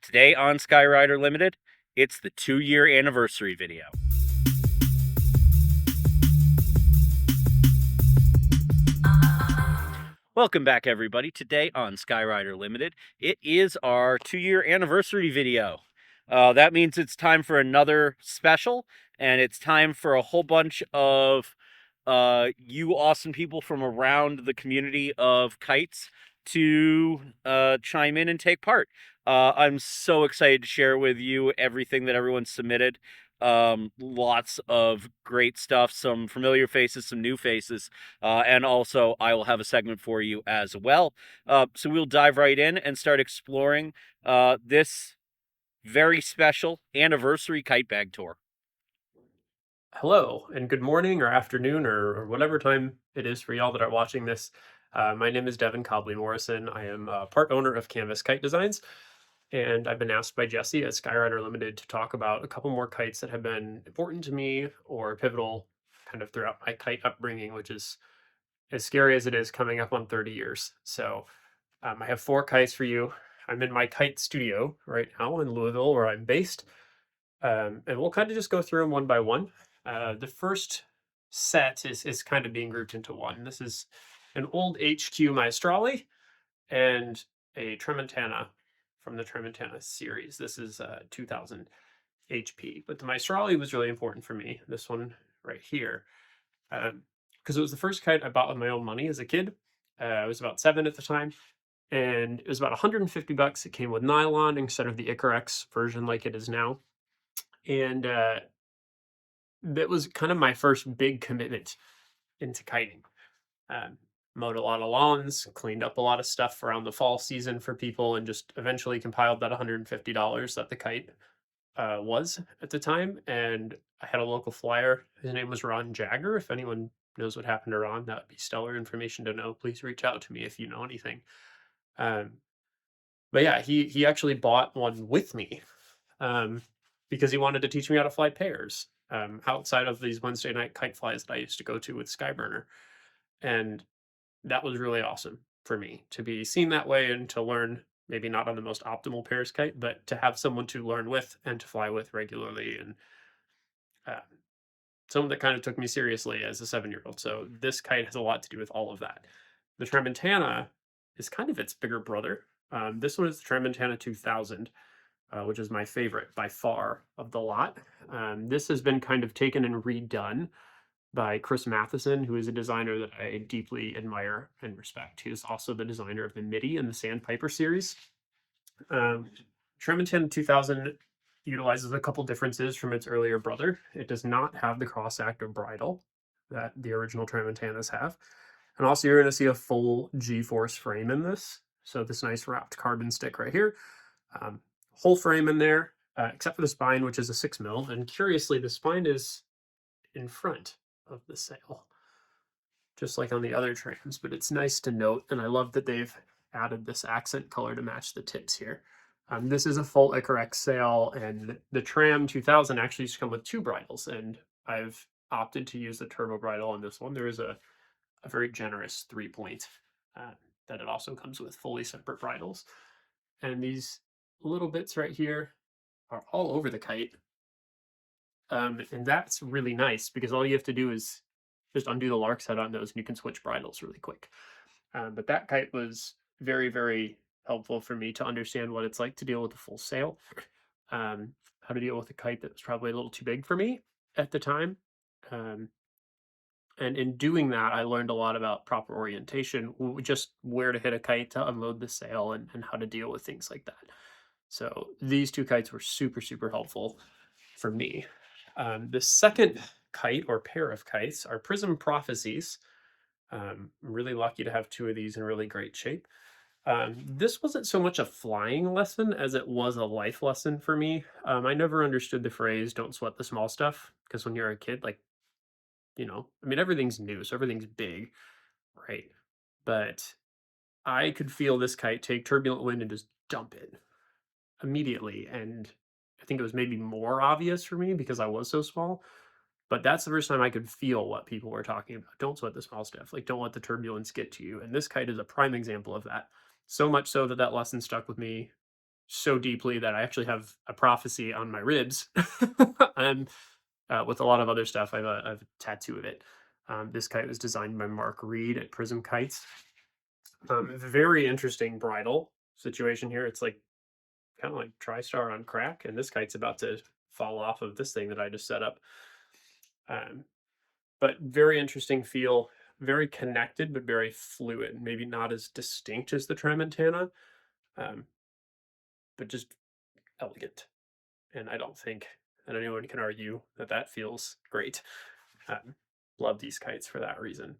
Today on Skyrider Limited, it's the 2-year anniversary video. Welcome back, everybody. Today on Skyrider Limited, it is our 2-year anniversary video. That means it's time for another special, and it's time for a whole bunch of you awesome people from around the community of kites to chime in and take part. I'm so excited to share with you everything that everyone submitted. Lots of great stuff, some familiar faces, some new faces, and also I will have a segment for you as well. So we'll dive right in and start exploring this very special anniversary kite bag tour. Hello, and good morning or afternoon or whatever time it is for y'all that are watching this. My name is Devin Cobleigh Morrison. I am part owner of Canvas Kite Designs, and I've been asked by Jesse at Skyrider Limited to talk about a couple more kites that have been important to me or pivotal kind of throughout my kite upbringing, which is as scary as it is coming up on 30 years. So I have 4 kites for you. I'm in my kite studio right now in Louisville, where I'm based. And we'll kind of just go through them one by one. The first set is kind of being grouped into one. This is an old HQ Maestrale and a Tramontana from the Tramontana series. This is 2000 HP. But the Maestrale was really important for me. This one right here. Because it was the first kite I bought with my own money as a kid. I was about 7 at the time. And it was about 150 bucks. It came with nylon instead of the Icarex version like it is now. And that was kind of my first big commitment into kiting. Mowed a lot of lawns, cleaned up a lot of stuff around the fall season for people, and just eventually compiled that $150 that the kite was at the time. And I had a local flyer. His name was Ron Jagger. If anyone knows what happened to Ron, that would be stellar information to know. Please reach out to me if you know anything. But yeah, he actually bought one with me. Because he wanted to teach me how to fly pairs outside of these Wednesday night kite flies that I used to go to with Sky Bruner. And that was really awesome for me to be seen that way and to learn, maybe not on the most optimal pairs kite, but to have someone to learn with and to fly with regularly. And uh, someone that kind of took me seriously as a 7-year-old. So this kite has a lot to do with all of that. The Tramontana is kind of its bigger brother. This one is the Tramontana 2000. Which is my favorite by far of the lot. This has been kind of taken and redone by Chris Matheson, who is a designer that I deeply admire and respect. He is also the designer of the MIDI and the Sandpiper series. Tramontana 2000 utilizes a couple differences from its earlier brother. It does not have the cross-active bridle that the original Tramontanas have. And also you're going to see a full G-force frame in this. So this nice wrapped carbon stick right here. Whole frame in there, except for the spine, which is a 6 mil. And curiously, the spine is in front of the sail, just like on the other trams. But it's nice to note, and I love that they've added this accent color to match the tips here. This is a full Icarex sail, and the Tram 2000 actually used to come with 2 bridles, and I've opted to use the turbo bridle on this one. There is a very generous 3-point that it also comes with fully separate bridles. And these little bits right here are all over the kite. And that's really nice because all you have to do is just undo the lark's head on those and you can switch bridles really quick. But that kite was very, very helpful for me to understand what it's like to deal with a full sail, how to deal with a kite that was probably a little too big for me at the time. And in doing that, I learned a lot about proper orientation, just where to hit a kite to unload the sail and how to deal with things like that. So these 2 kites were super, super helpful for me. The second kite or pair of kites are Prism Prophecies. I'm really lucky to have 2 of these in really great shape. This wasn't so much a flying lesson as it was a life lesson for me. I never understood the phrase, don't sweat the small stuff, because when you're a kid, like, I mean, everything's new, so everything's big, right? But I could feel this kite take turbulent wind and just dump it immediately. And I think it was maybe more obvious for me because I was so small. But that's the first time I could feel what people were talking about. Don't sweat the small stuff. Like, don't let the turbulence get to you. And this kite is a prime example of that. So much so that that lesson stuck with me so deeply that I actually have a prophecy on my ribs. And with a lot of other stuff, I have a tattoo of it. This kite was designed by Mark Reed at Prism Kites. Very interesting bridle situation here. It's like kind of like TriStar on crack, and this kite's about to fall off of this thing that I just set up. Um, but very interesting feel, very connected, but very fluid. Maybe not as distinct as the Tramontana, um, but just elegant. And I don't think that anyone can argue that that feels great. Um, love these kites for that reason.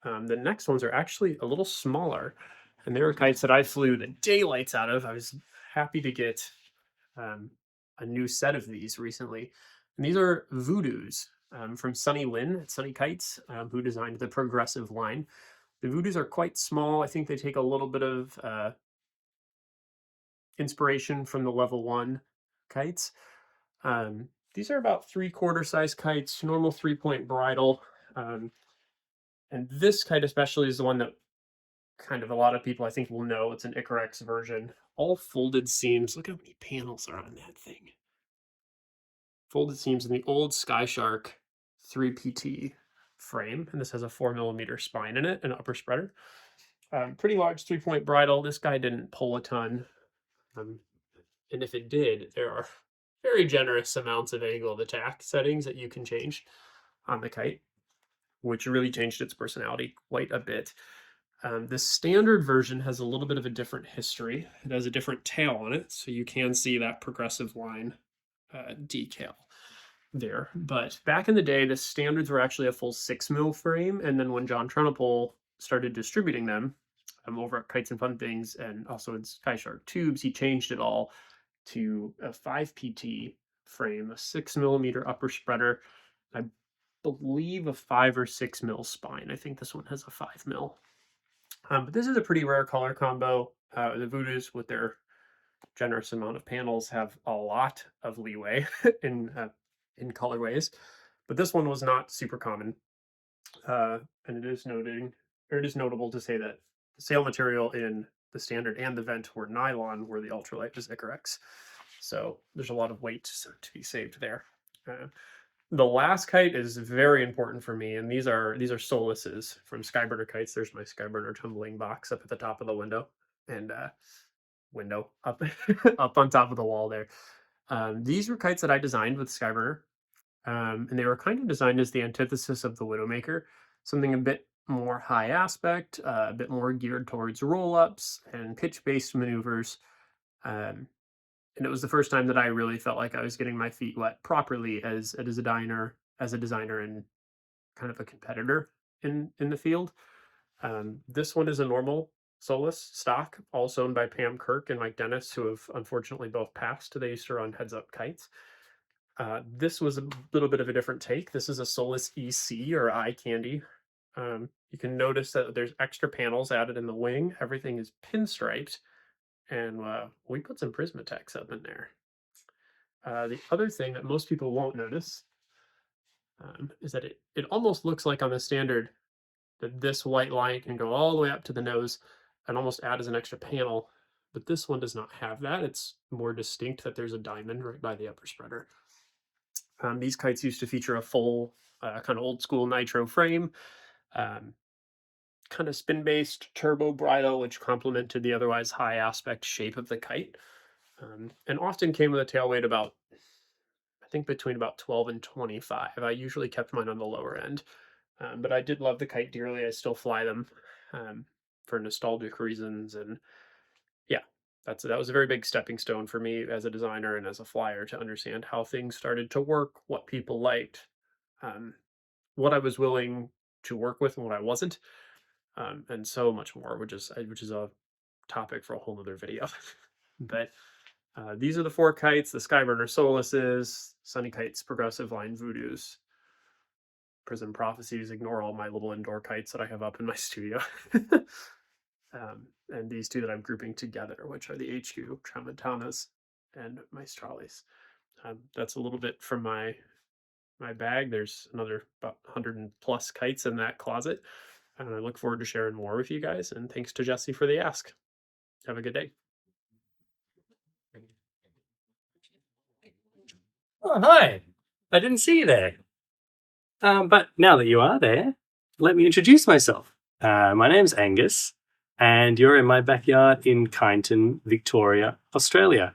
The next ones are actually a little smaller, and they were kites that I flew the daylights out of. I was happy to get um, a new set of these recently. And these are Voodoos from Sunny Lin at Sunny Kites, who designed the progressive line. The Voodoos are quite small. I think they take a little bit of inspiration from the level 1 kites. These are about 3/4 size kites, normal 3-point bridle. And this kite especially is the one that kind of a lot of people I think will know. It's an Icarex version. All folded seams. Look how many panels are on that thing. Folded seams in the old Sky Shark 3PT frame, and this has a 4mm spine in it, an upper spreader. Pretty large 3-point bridle. This guy didn't pull a ton, and if it did, there are very generous amounts of angle of attack settings that you can change on the kite, which really changed its personality quite a bit. The standard version has a little bit of a different history. It has a different tail on it, so you can see that progressive line decal there. But back in the day, the standards were actually a full 6 mil frame, and then when John Trunapole started distributing them over at Kites and Fun Things and also in Sky Shark tubes, he changed it all to a 5PT frame, a 6mm upper spreader, I believe a 5 or 6 mil spine. I think this one has a 5 mil. But this is a pretty rare color combo. The Voodoos, with their generous amount of panels, have a lot of leeway in colorways, but this one was not super common. And it is notable to say that the sail material in the standard and the vent were nylon, where the ultralight was Icarex. So there's a lot of weight to be saved there. The last kite is very important for me, and these are Soluses from Sky Bruner Kites. There's my Sky Bruner tumbling box up at the top of the window, and window up up on top of the wall there. These were kites that I designed with Sky Bruner, and they were kind of designed as the antithesis of the Widowmaker, something a bit more high aspect, a bit more geared towards roll-ups and pitch-based maneuvers. Um, and it was the first time that I really felt like I was getting my feet wet properly as a designer, and kind of a competitor in the field. This one is a normal Solus stock, also owned by Pam Kirk and Mike Dennis, who have unfortunately both passed. They used to run Heads Up Kites. This was a little bit of a different take. This is a Solus EC, or Eye Candy. You can notice that there's extra panels added in the wing. Everything is pinstriped, and we put some Prismatex up in there. The other thing that most people won't notice is that it almost looks like on the standard that this white line can go all the way up to the nose and almost add as an extra panel, but this one does not have that. It's more distinct that there's a diamond right by the upper spreader. These kites used to feature a full kind of old school nitro frame, kind of spin-based turbo bridle, which complemented the otherwise high aspect shape of the kite, and often came with a tail weight about, I think, between about 12 and 25. I usually kept mine on the lower end, but I did love the kite dearly. I still fly them for nostalgic reasons, and yeah, that was a very big stepping stone for me as a designer and as a flyer, to understand how things started to work, what people liked, um, what I was willing to work with and what I wasn't, and so much more, which is a topic for a whole other video. But these are the 4 kites: the Sky Bruner Soluses, Sunny Kites Progressive Line Voodoos, Prism Prophecies. Ignore all my little indoor kites that I have up in my studio. And these 2 that I'm grouping together, which are the HQ Tramontanas and Maestrales. That's a little bit from my bag. There's another about 100 plus kites in that closet, and I look forward to sharing more with you guys. And thanks to Jesse for the ask. Have a good day. Oh, hi. I didn't see you there. But now that you are there, let me introduce myself. My name's Angus, and you're in my backyard in Kyneton, Victoria, Australia.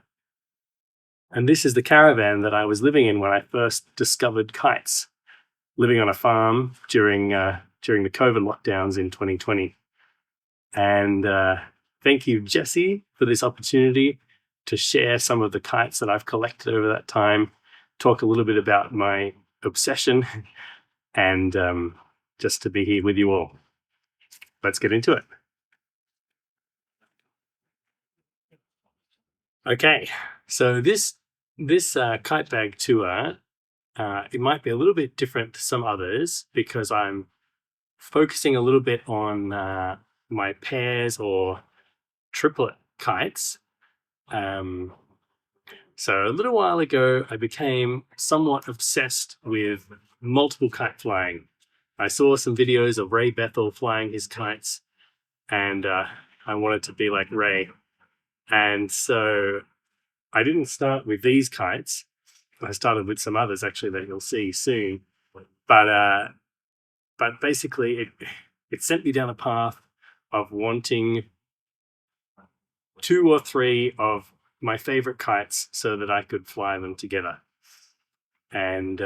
And this is the caravan that I was living in when I first discovered kites, living on a farm during the COVID lockdowns in 2020. And thank you, Jesse, for this opportunity to share some of the kites that I've collected over that time, talk a little bit about my obsession, and just to be here with you all. Let's get into it. Okay, so this kite bag tour, it might be a little bit different to some others because I'm focusing a little bit on my pairs or triplet kites. So a little while ago, I became somewhat obsessed with multiple kite flying. I saw some videos of Ray Bethel flying his kites, and I wanted to be like Ray. And so I didn't start with these kites. I started with some others actually that you'll see soon. But basically, it sent me down a path of wanting 2 or 3 of my favorite kites so that I could fly them together. And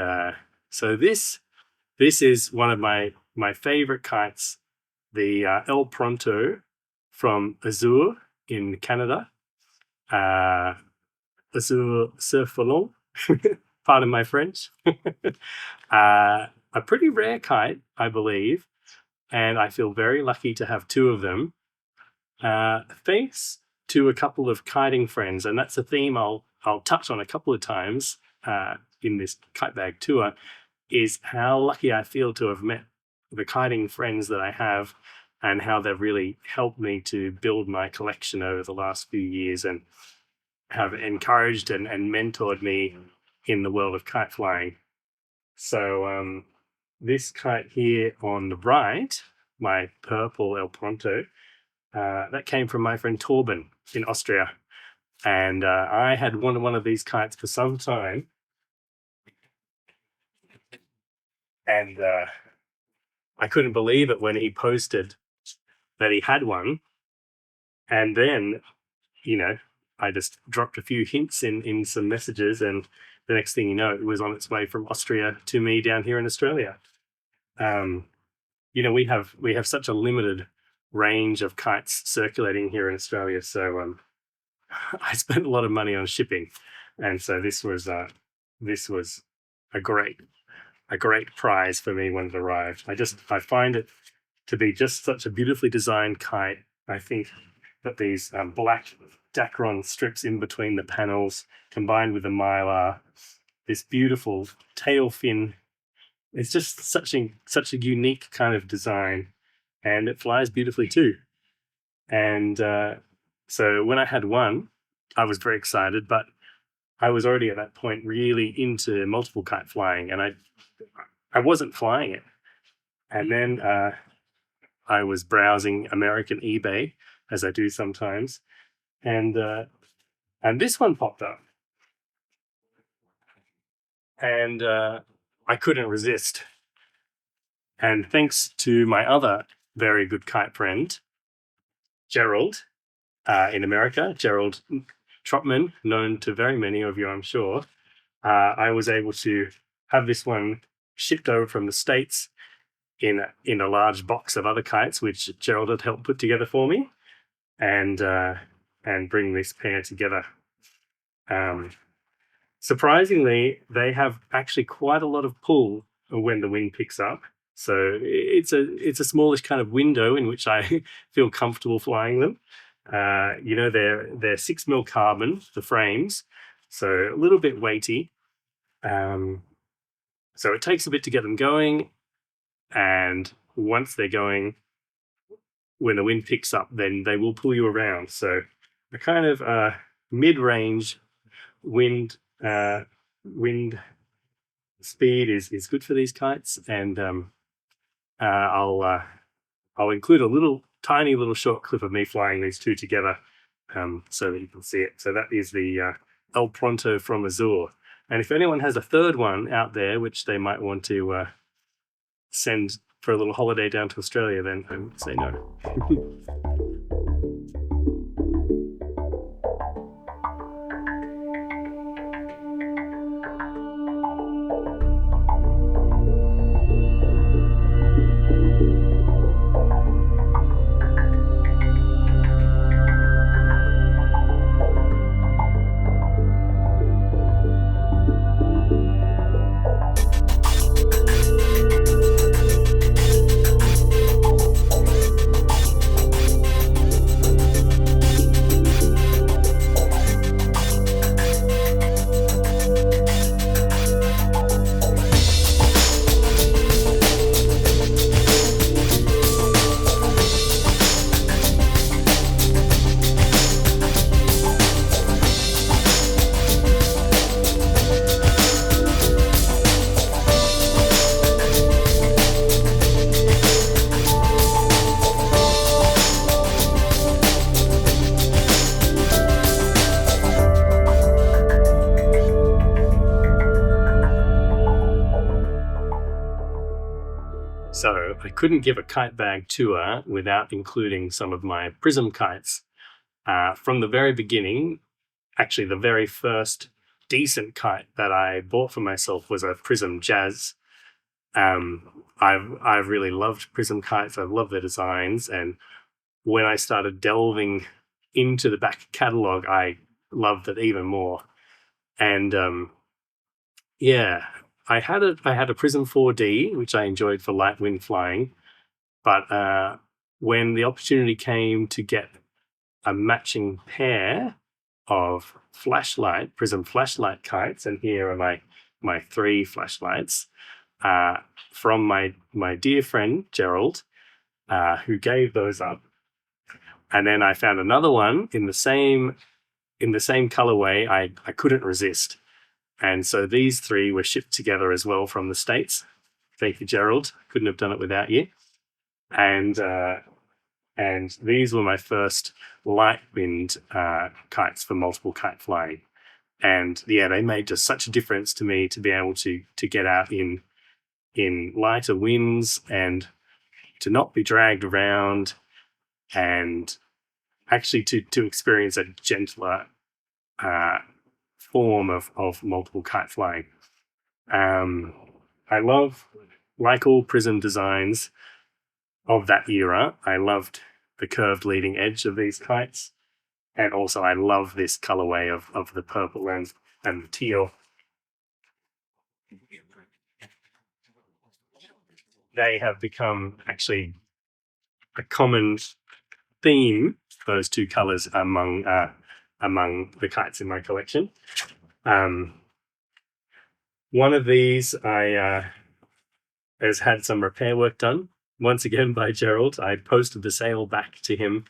so this is one of my favorite kites, the El Pronto from Azur in Canada. Azur Cerfs-Volants, pardon my French. A pretty rare kite, I believe, and I feel very lucky to have 2 of them. Thanks to a couple of kiting friends, and that's a theme I'll touch on a couple of times in this kite bag tour, is how lucky I feel to have met the kiting friends that I have and how they've really helped me to build my collection over the last few years and have encouraged and mentored me in the world of kite flying. So this kite here on the right, my purple El Pronto, that came from my friend Torben in Austria. And I had one of these kites for some time. And I couldn't believe it when he posted that he had one. And then, I just dropped a few hints in some messages, and the next thing you know, it was on its way from Austria to me down here in Australia. We have such a limited range of kites circulating here in Australia, so I spent a lot of money on shipping, and so this was a great prize for me when it arrived. I find it to be just such a beautifully designed kite. I think that these black Dacron strips in between the panels, combined with the Mylar, this beautiful tail fin, it's just such a unique kind of design, and it flies beautifully too. And so when I had one, I was very excited, but I was already at that point really into multiple kite flying, and I wasn't flying it. And then I was browsing American eBay, as I do sometimes, and this one popped up, and I couldn't resist. And thanks to my other very good kite friend, Gerald, in America, Gerald Trotman, known to very many of you, I'm sure, I was able to have this one shipped over from the States in a large box of other kites, which Gerald had helped put together for me, and bring this pair together. Surprisingly, they have actually quite a lot of pull when the wind picks up. So it's a smallish kind of window in which I feel comfortable flying them. They're 6mm carbon, the frames, so a little bit weighty. So it takes a bit to get them going, and once they're going, when the wind picks up, then they will pull you around. So a kind of mid-range wind speed is good for these kites, and I'll include a tiny little short clip of me flying these 2 together, so that you can see it. So that is the El Pronto from Azur. And if anyone has a third one out there, which they might want to send for a little holiday down to Australia, then I would say no. So I couldn't give a kite bag tour without including some of my Prism kites. From the very beginning, actually the very first decent kite that I bought for myself was a Prism Jazz. I've really loved Prism kites. I've loved their designs, and when I started delving into the back catalogue, I loved it even more. And I had a Prism 4D, which I enjoyed for light wind flying, but when the opportunity came to get a matching pair of Prism flashlight kites, and here are my 3 flashlights from my dear friend Gerald, who gave those up, and then I found another one in the same colorway. I couldn't resist. And so these 3 were shipped together as well from the States. Thank you, Gerald. Couldn't have done it without you. And these were my first light wind kites for multiple kite flying. And yeah, they made just such a difference to me to be able to get out in lighter winds and to not be dragged around, and actually to experience a gentler form of multiple kite flying. I love, like all Prism designs of that era, I loved the curved leading edge of these kites, and also I love this colorway of the purple and the teal. They have become actually a common theme, those 2 colors, among the kites in my collection. One of these has had some repair work done, once again by Gerald. I posted the sale back to him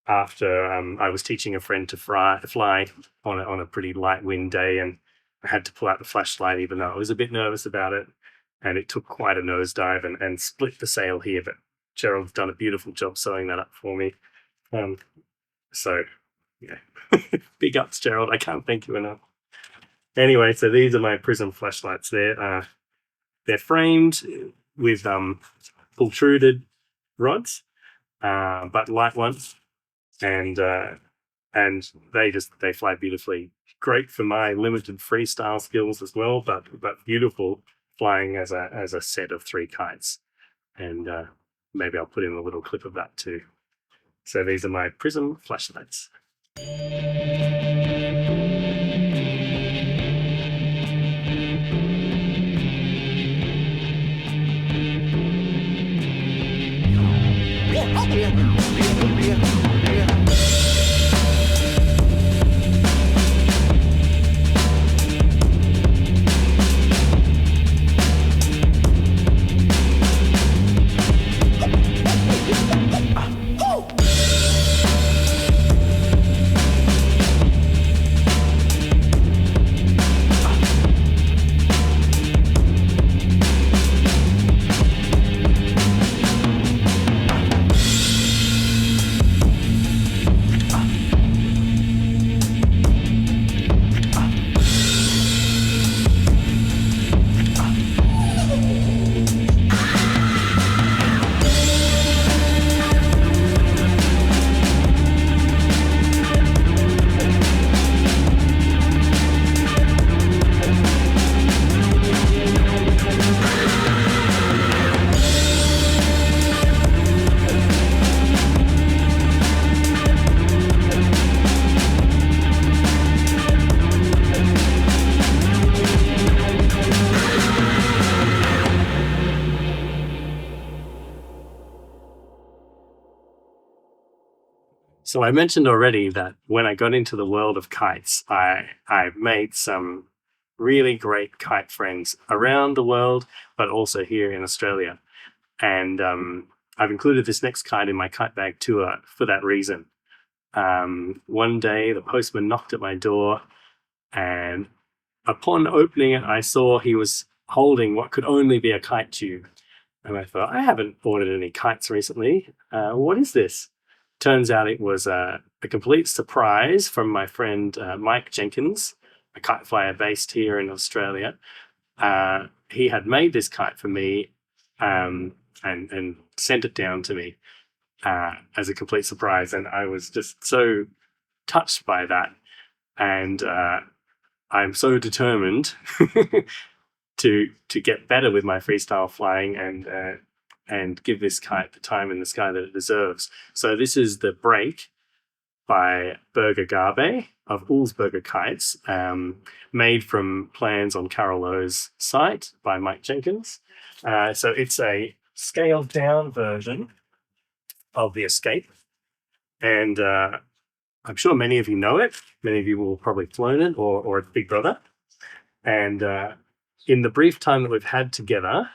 after I was teaching a friend to fly on a pretty light wind day, and I had to pull out the flashlight even though I was a bit nervous about it, and it took quite a nosedive and split the sail here, but Gerald's done a beautiful job sewing that up for me. So yeah, big ups, Gerald. I can't thank you enough. Anyway, so these are my Prism flashlights. They're framed with pultruded rods, but light ones, and they fly beautifully. Great for my limited freestyle skills as well, but beautiful flying as a set of 3 kites. And maybe I'll put in a little clip of that too. So these are my Prism flashlights. So I mentioned already that when I got into the world of kites, I made some really great kite friends around the world, but also here in Australia. And I've included this next kite in my kite bag tour for that reason. One day, the postman knocked at my door, and upon opening it, I saw he was holding what could only be a kite tube. And I thought, I haven't ordered any kites recently. What is this? Turns out it was a complete surprise from my friend Mike Jenkins, a kite flyer based here in Australia. He had made this kite for me and sent it down to me as a complete surprise. And I was just so touched by that. And I'm so determined to get better with my freestyle flying and give this kite the time in the sky that it deserves. So this is the break by Birger Garbe of Ulzburger Kites, made from plans on Carol Lowe's site by Mike Jenkins. So it's a scaled down version of the Escape. And I'm sure many of you know it. Many of you will probably flown it or its big brother. And in the brief time that we've had together,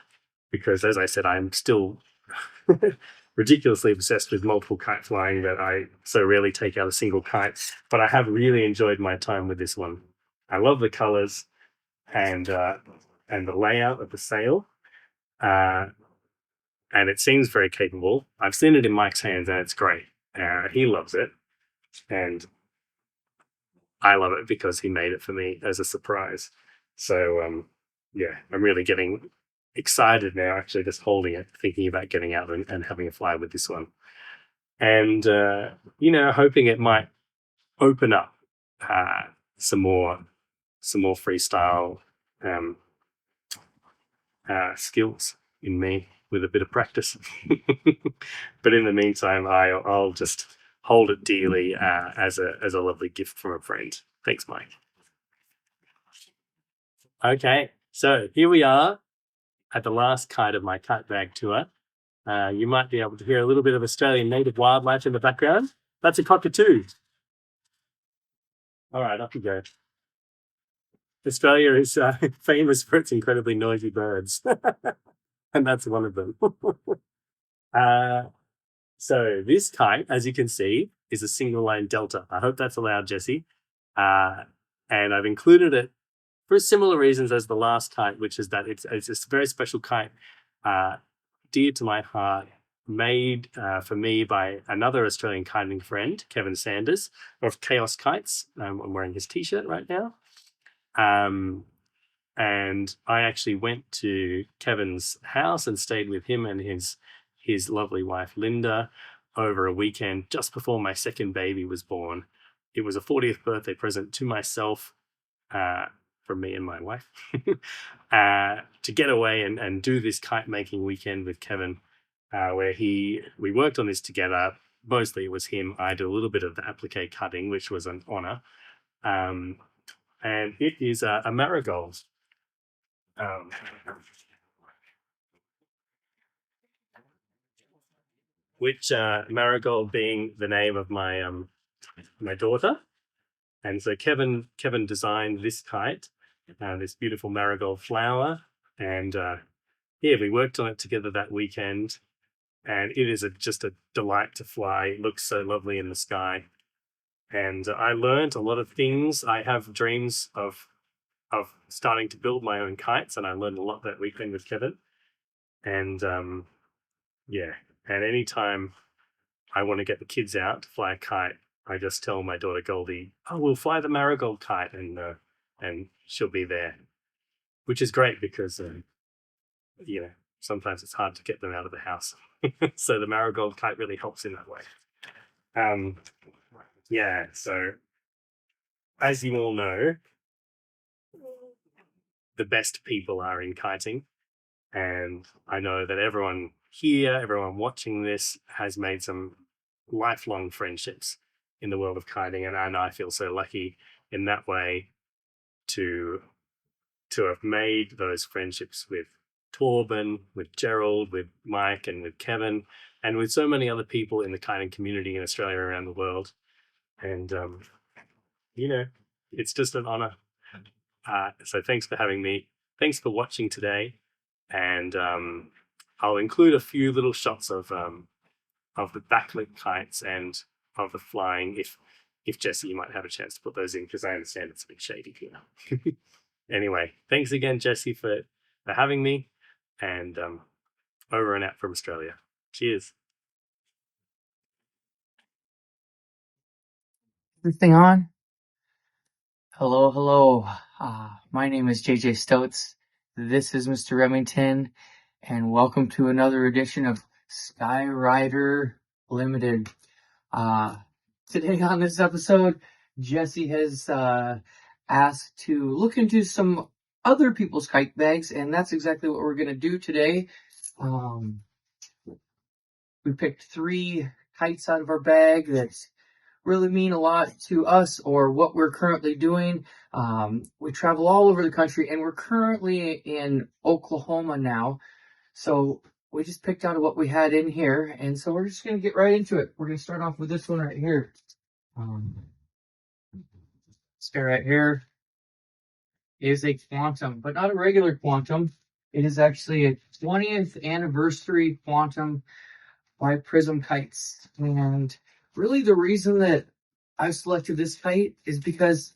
because as I said, I'm still ridiculously obsessed with multiple kite flying that I so rarely take out a single kite, but I have really enjoyed my time with this one. I love the colors and the layout of the sail. And it seems very capable. I've seen it in Mike's hands and it's great. He loves it. And I love it because he made it for me as a surprise. So, yeah, I'm really getting excited now, actually, just holding it, thinking about getting out and having a fly with this one. And, hoping it might open up some more freestyle skills in me with a bit of practice. But in the meantime, I'll just hold it dearly as a lovely gift from a friend. Thanks, Mike. Okay, so here we are at the last kite of my kite bag tour. You might be able to hear a little bit of Australian native wildlife in the background. That's a cockatoo. All right, off you go. Australia is famous for its incredibly noisy birds, and that's one of them. So this kite, as you can see, is a single line delta. I hope that's allowed, Jesse. And I've included it for similar reasons as the last kite, which is that it's a very special kite, dear to my heart, made for me by another Australian kiting friend, Kevin Sanders of Chaos Kites. I'm wearing his t-shirt right now. And I actually went to Kevin's house and stayed with him and his lovely wife, Linda, over a weekend just before my second baby was born. It was a 40th birthday present to myself from me and my wife to get away and do this kite making weekend with Kevin, where we worked on this together. Mostly it was him. I did a little bit of the applique cutting, which was an honor. And it is a Marigold. Which Marigold being the name of my my daughter. And so Kevin designed this kite, this beautiful marigold flower. And we worked on it together that weekend. And it is just a delight to fly. It looks so lovely in the sky. And I learned a lot of things. I have dreams of starting to build my own kites, and I learned a lot that weekend with Kevin. And and anytime I want to get the kids out to fly a kite, I just tell my daughter Goldie, "Oh, we'll fly the Marigold kite," and she'll be there, which is great because sometimes it's hard to get them out of the house. So the Marigold kite really helps in that way. So as you all know, the best people are in kiting, and I know that everyone here, everyone watching this, has made some lifelong friendships in the world of kiting, and I feel so lucky in that way to have made those friendships with Torben, with Gerald, with Mike, and with Kevin. and with so many other people in the kiting community in Australia and around the world. And, it's just an honor. So thanks for having me. Thanks for watching today. And I'll include a few little shots of the backlit kites and of the flying if Jesse, you might have a chance to put those in, because I understand it's a bit shady here. Anyway, thanks again, Jesse, for having me. And over and out from Australia. Cheers. Everything on? Hello, hello. My name is JJ Stoats. This is Mr. Remington, and welcome to another edition of Sky Rider Limited. Today on this episode, Jesse has asked to look into some other people's kite bags, and that's exactly what we're going to do today. We picked 3 kites out of our bag that really mean a lot to us or what we're currently doing. We travel all over the country, and we're currently in Oklahoma now. So we just picked out what we had in here, and so we're just going to get right into it. We're going to start off with this one right here. This guy right here is a Quantum, but not a regular Quantum. It is actually a 20th anniversary Quantum by Prism Kites. And really the reason that I selected this kite is because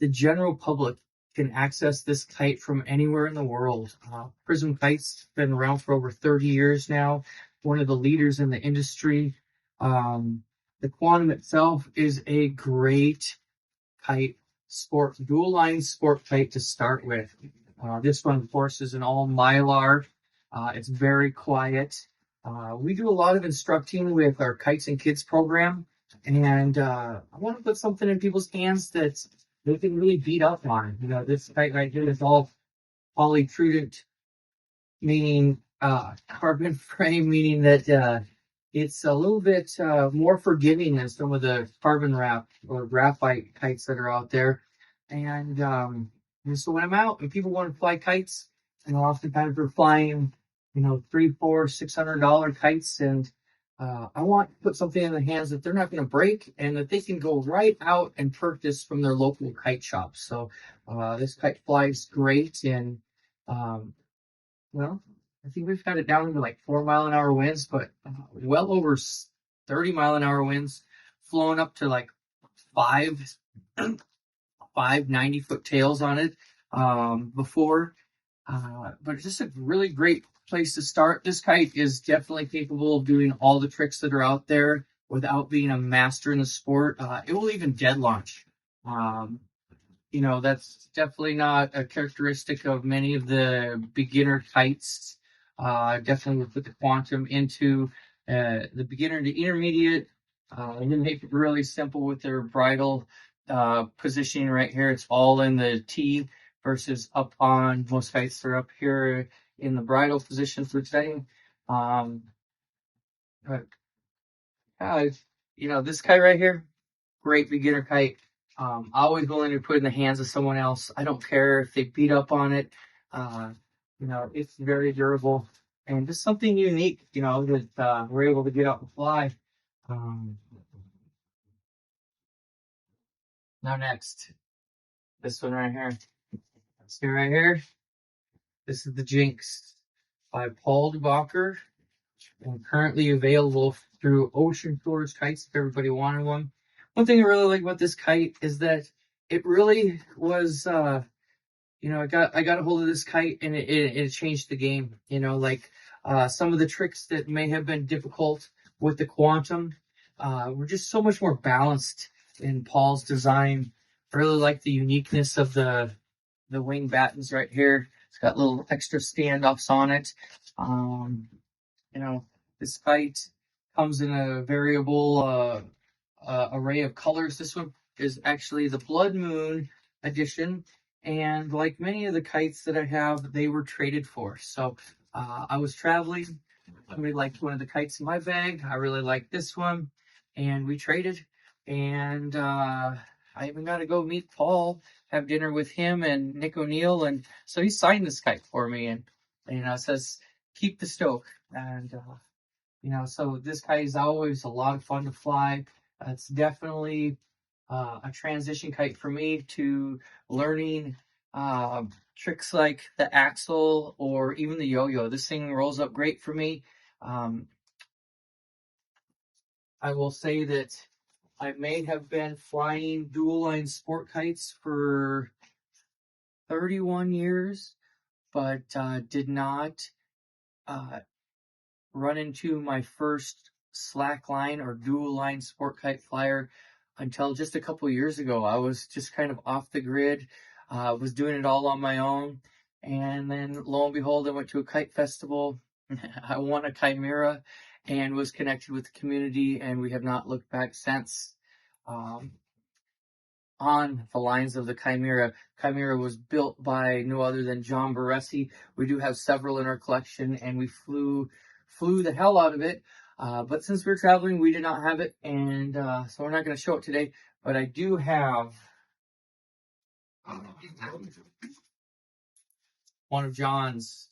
the general public can access this kite from anywhere in the world. Prism Kites have been around for over 30 years now, one of the leaders in the industry. The Quantum itself is a great kite, dual line sport kite to start with. This one, of course, is an all Mylar. It's very quiet. We do a lot of instructing with our Kites and Kids program, and I want to put something in people's hands that they can really beat up on. This kite right here is all polytrudent, meaning carbon frame, meaning that it's a little bit more forgiving than some of the carbon wrap or graphite kites that are out there. And so when I'm out and people want to fly kites, and oftentimes we're flying, $300, $400, $600 kites, and I want to put something in the hands that they're not going to break and that they can go right out and purchase from their local kite shop. So this kite flies great, and I think we've got it down to like 4-mile-an-hour winds, but well over 30-mile-an-hour winds, flowing up to like five 90-foot tails on it before. But it's just a really great place to start. This kite is definitely capable of doing all the tricks that are out there without being a master in the sport. It will even dead launch. That's definitely not a characteristic of many of the beginner kites. Definitely would put the Quantum into the beginner to intermediate, and then make it really simple with their bridle positioning right here. It's all in the T versus up on. Most kites are up here in the bridle position for setting. This kite right here, great beginner kite. Always willing to put in the hands of someone else. I don't care if they beat up on it. It's very durable and just something unique, that we're able to get out and fly. Now next, this one right here. See right here? This is the Jinx by Bakker, and currently available through Ocean Tours Kites if everybody wanted one. One thing I really like about this kite is that it really was, I got a hold of this kite and it changed the game. Some of the tricks that may have been difficult with the Quantum were just so much more balanced in Paul's design. I really like the uniqueness of the wing battens right here. It's got little extra standoffs on it. This kite comes in a variable array of colors. This one is actually the Blood Moon edition, and like many of the kites that I have, they were traded for. So I was traveling, somebody liked one of the kites in my bag, I really liked this one, and we traded. And I even got to go meet Paul, have dinner with him and Nick O'Neill, and so he signed this kite for me, and it says keep the stoke. And So this kite is always a lot of fun to fly. It's definitely a transition kite for me to learning tricks like the axle or even the yo-yo. This thing rolls up great for me. I will say that I may have been flying dual line sport kites for 31 years, but did not run into my first slack line or dual line sport kite flyer until just a couple years ago. I was just kind of off the grid, was doing it all on my own, and then lo and behold, I went to a kite festival. I won a chimera and was connected with the community, and we have not looked back since. On the lines of the chimera. Chimera was built by no other than John Barresi. We do have several in our collection, and we flew the hell out of it. But since we're traveling, we did not have it, and so we're not going to show it today. But I do have one of John's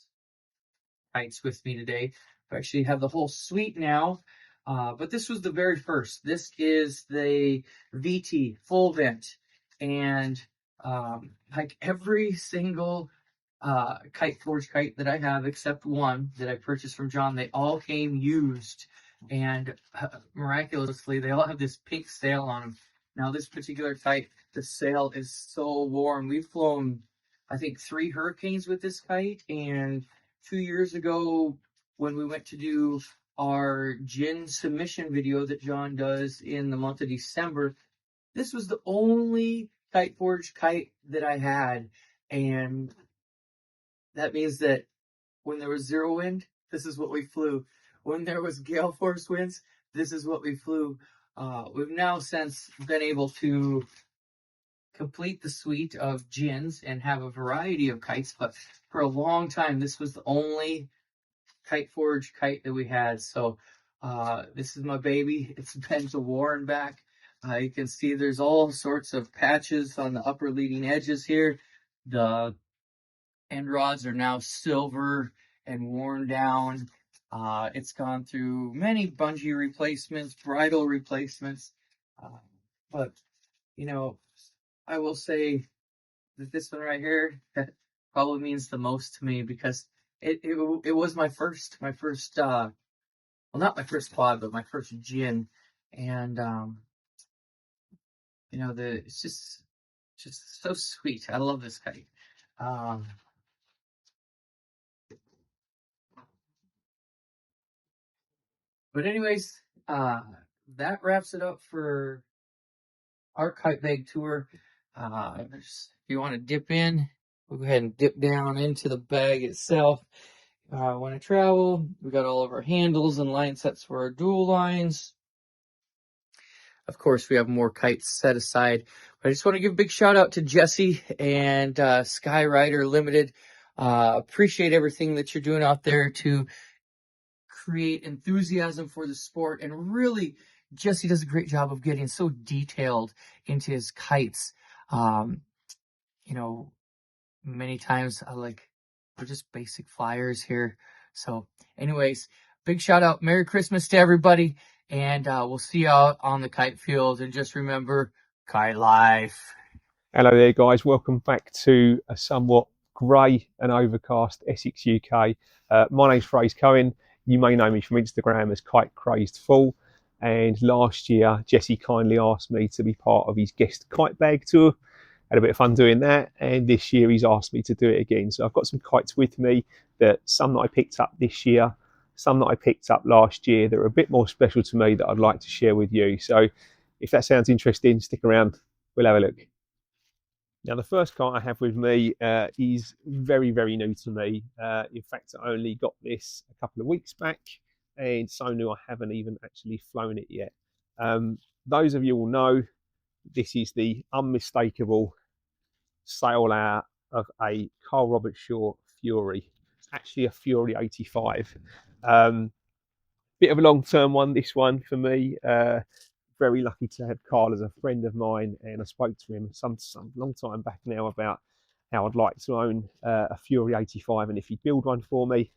kites with me today. I actually have the whole suite now. But this was the very first. This is the VT full vent, and like every single kite forge kite that I have, except one that I purchased from John, they all came used, and miraculously, they all have this pink sail on them. Now, this particular kite, the sail is so warm. We've flown, I think, 3 hurricanes with this kite, and 2 years ago, when we went to do our Djinn submission video that John does in the month of December, this was the only kite forge kite that I had, and that means that when there was 0 wind, this is what we flew. When there was gale force winds, this is what we flew. We've now since been able to complete the suite of Djinns and have a variety of kites, but for a long time, this was the only kite forge kite that we had. So this is my baby. It's been to war and back. You can see there's all sorts of patches on the upper leading edges here. The end rods are now silver and worn down. It's gone through many bungee replacements, bridle replacements, but I will say that this one right here, that probably means the most to me, because it was my first well, not my first quad, but my first Djinn, and it's just so sweet. I love this kite. But anyways, that wraps it up for our kite bag tour. If you want to dip in, we'll go ahead and dip down into the bag itself. When I travel, we got all of our handles and line sets for our dual lines. Of course, we have more kites set aside. But I just want to give a big shout out to Jesse and Sky Rider Limited. Appreciate everything that you're doing out there to create enthusiasm for the sport. And really, Jesse does a great job of getting so detailed into his kites. Many times we're just basic flyers here. So anyways, big shout out. Merry Christmas to everybody. And we'll see you out on the kite field. And just remember, kite life. Hello there, guys. Welcome back to a somewhat grey and overcast Essex, UK. My name's Frayz Cohen. You may know me from Instagram as Kite Crazed Fool. And last year, Jesse kindly asked me to be part of his guest kite bag tour. Had a bit of fun doing that. And this year, he's asked me to do it again. So I've got some kites with me, some that I picked up this year, some that I picked up last year that are a bit more special to me that I'd like to share with you. So if that sounds interesting, stick around. We'll have a look. Now, the first kite I have with me is very, very new to me. In fact, I only got this a couple of weeks back, and so new I haven't even actually flown it yet. Those of you will know this is the unmistakable sail out of a Carl Robertshaw Fury, actually a Fury 85. Bit of a long-term one, this one for me. Very lucky to have Carl as a friend of mine, and I spoke to him some long time back now about how I'd like to own a Fury 85 and if he'd build one for me.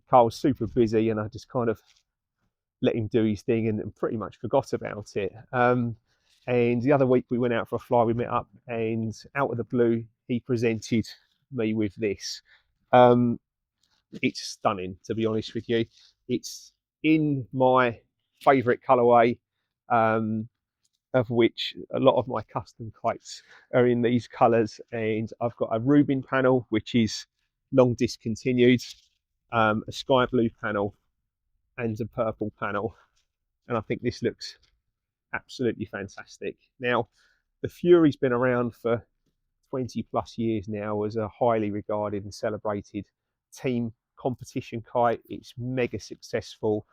Carl was super busy, and I just kind of let him do his thing and pretty much forgot about it. And the other week we went out for a fly, we met up, and out of the blue, he presented me with this. It's stunning, to be honest with you. It's in my favourite colourway, of which a lot of my custom kites are in these colours. And I've got a Rubin panel, which is long discontinued, a sky blue panel, and a purple panel. And I think this looks absolutely fantastic. Now, the Fury's been around for 20 plus years now as a highly regarded and celebrated team competition kite. It's mega successful.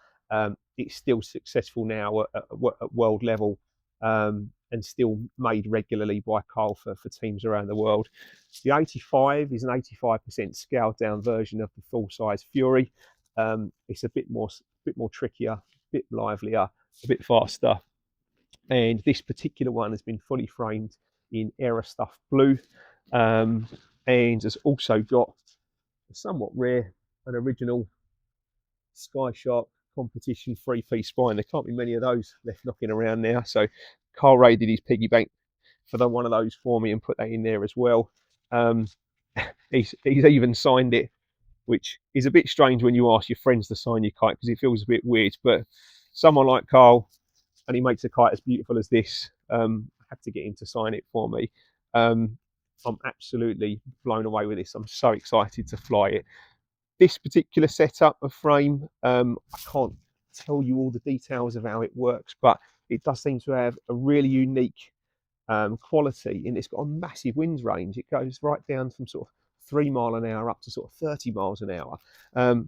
It's still successful now at world level, and still made regularly by Carl for teams around the world. The 85 is an 85% scaled down version of the full size Fury. It's a bit more trickier, a bit livelier, a bit faster. And this particular one has been fully framed in Aerostuff blue, and has also got a somewhat rare and original Sky Shark competition 3-piece spine. There can't be many of those left knocking around now, so Carl raided his piggy bank for one of those for me and put that in there as well. He's even signed it, which is a bit strange when you ask your friends to sign your kite, because it feels a bit weird, but someone like Carl, and he makes a kite as beautiful as this, I have to get him to sign it for me. I'm absolutely blown away with this. I'm so excited to fly it. This particular setup of frame, I can't tell you all the details of how it works, but it does seem to have a really unique quality, and it's got a massive wind range. It goes right down from sort of 3 mile an hour up to sort of 30 miles an hour. I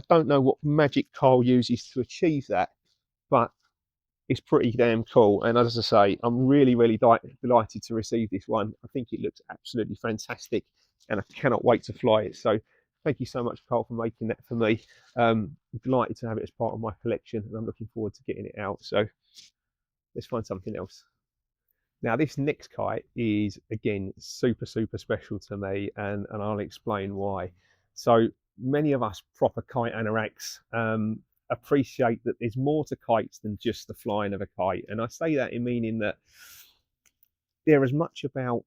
don't know what magic Carl uses to achieve that, but it's pretty damn cool. And as I say, I'm really, really delighted to receive this one. I think it looks absolutely fantastic, and I cannot wait to fly it. So thank you so much, Carl, for making that for me. I'm delighted to have it as part of my collection, and I'm looking forward to getting it out. So let's find something else. Now, this next kite is, again, super, super special to me, and I'll explain why. So many of us proper kite anoraks appreciate that there's more to kites than just the flying of a kite. And I say that in meaning that they're as much about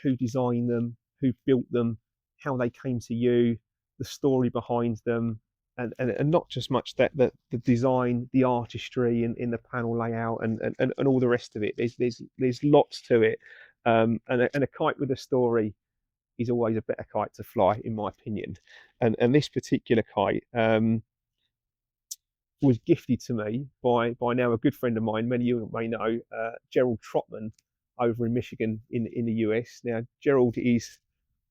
who designed them, who built them, how they came to you, the story behind them, and not just much that the design, the artistry in the panel layout, and all the rest of it. There's lots to it, and a kite with a story is always a better kite to fly, in my opinion. And this particular kite was gifted to me by now a good friend of mine. Many of you may know Gerald Trotman over in Michigan in the US. Now, Gerald is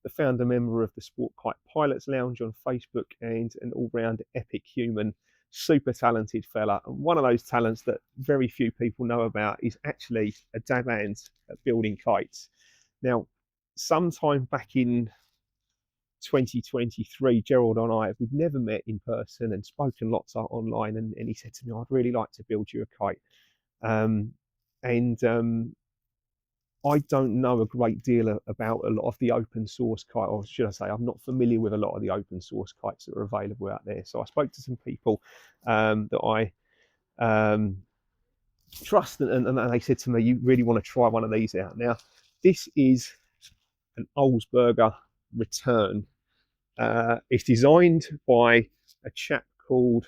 the founder member of the Sport Kite Pilots Lounge on Facebook, and an all-round epic human, super talented fella. And one of those talents that very few people know about is actually a dab hand at building kites. Now, sometime back in 2023, Gerald and I, we've never met in person and spoken lots online, and he said to me, I'd really like to build you a kite. I don't know a great deal about a lot of the open source kite, or should I say, I'm not familiar with a lot of the open source kites that are available out there. So I spoke to some people that I trust, and they said to me, you really want to try one of these out. Now, this is an Ulzburger return. It's designed by a chap called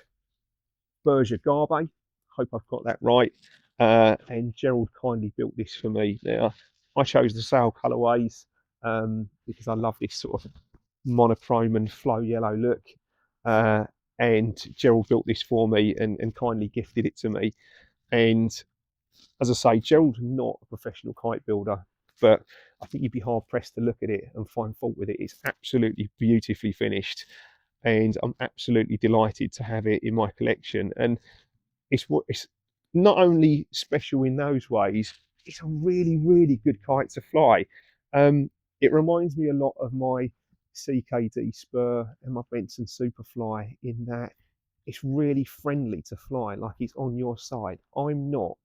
Birger Garbe. Hope I've got that right. And Gerald kindly built this for me. Now, I chose the sail colourways because I love this sort of monochrome and flow yellow look. And Gerald built this for me and kindly gifted it to me. And as I say, Gerald's not a professional kite builder, but I think you'd be hard pressed to look at it and find fault with it. It's absolutely beautifully finished, and I'm absolutely delighted to have it in my collection. And it's not only special in those ways, it's a really, really good kite to fly. It reminds me a lot of my CKD Spur and my Benson Superfly in that it's really friendly to fly, like it's on your side. I'm not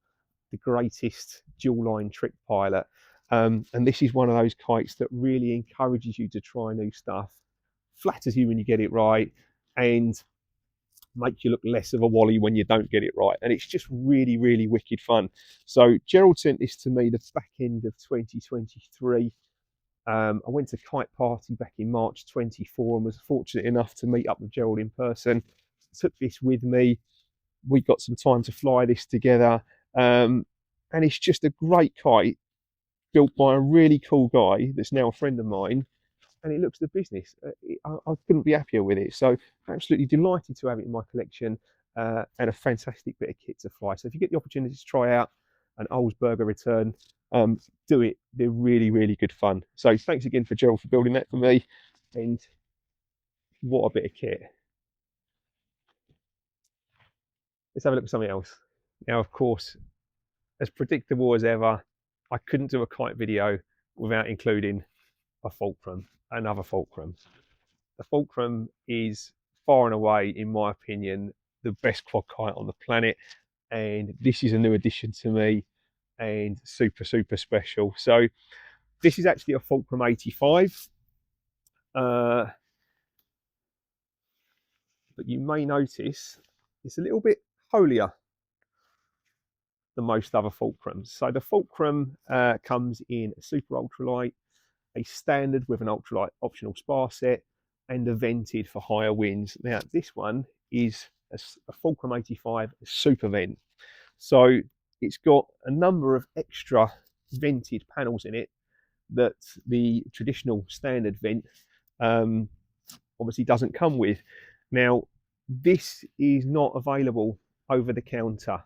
the greatest dual line trick pilot, and this is one of those kites that really encourages you to try new stuff, flatters you when you get it right, and make you look less of a wally when you don't get it right. And it's just really, really wicked fun. So Gerald sent this to me the back end of 2023. I went to Kite Party back in March 24 and was fortunate enough to meet up with Gerald in person. Took this with me. We got some time to fly this together. And it's just a great kite built by a really cool guy that's now a friend of mine. And it looks the business. I couldn't be happier with it. So absolutely delighted to have it in my collection, and a fantastic bit of kit to fly. So if you get the opportunity to try out an Ulzburger return, do it. They're really, really good fun. So thanks again for Gerald for building that for me. And what a bit of kit. Let's have a look at something else. Now, of course, as predictable as ever, I couldn't do a kite video without including a Fulcrum, another Fulcrum. The Fulcrum is far and away, in my opinion, the best quad kite on the planet. And this is a new addition to me and super, super special. So this is actually a Fulcrum 85. But you may notice it's a little bit holier than most other Fulcrums. So the Fulcrum comes in a super ultralight, a standard with an ultralight optional spar set, and a vented for higher winds. Now this one is a Fulcrum 85 super vent. So it's got a number of extra vented panels in it that the traditional standard vent obviously doesn't come with. Now this is not available over the counter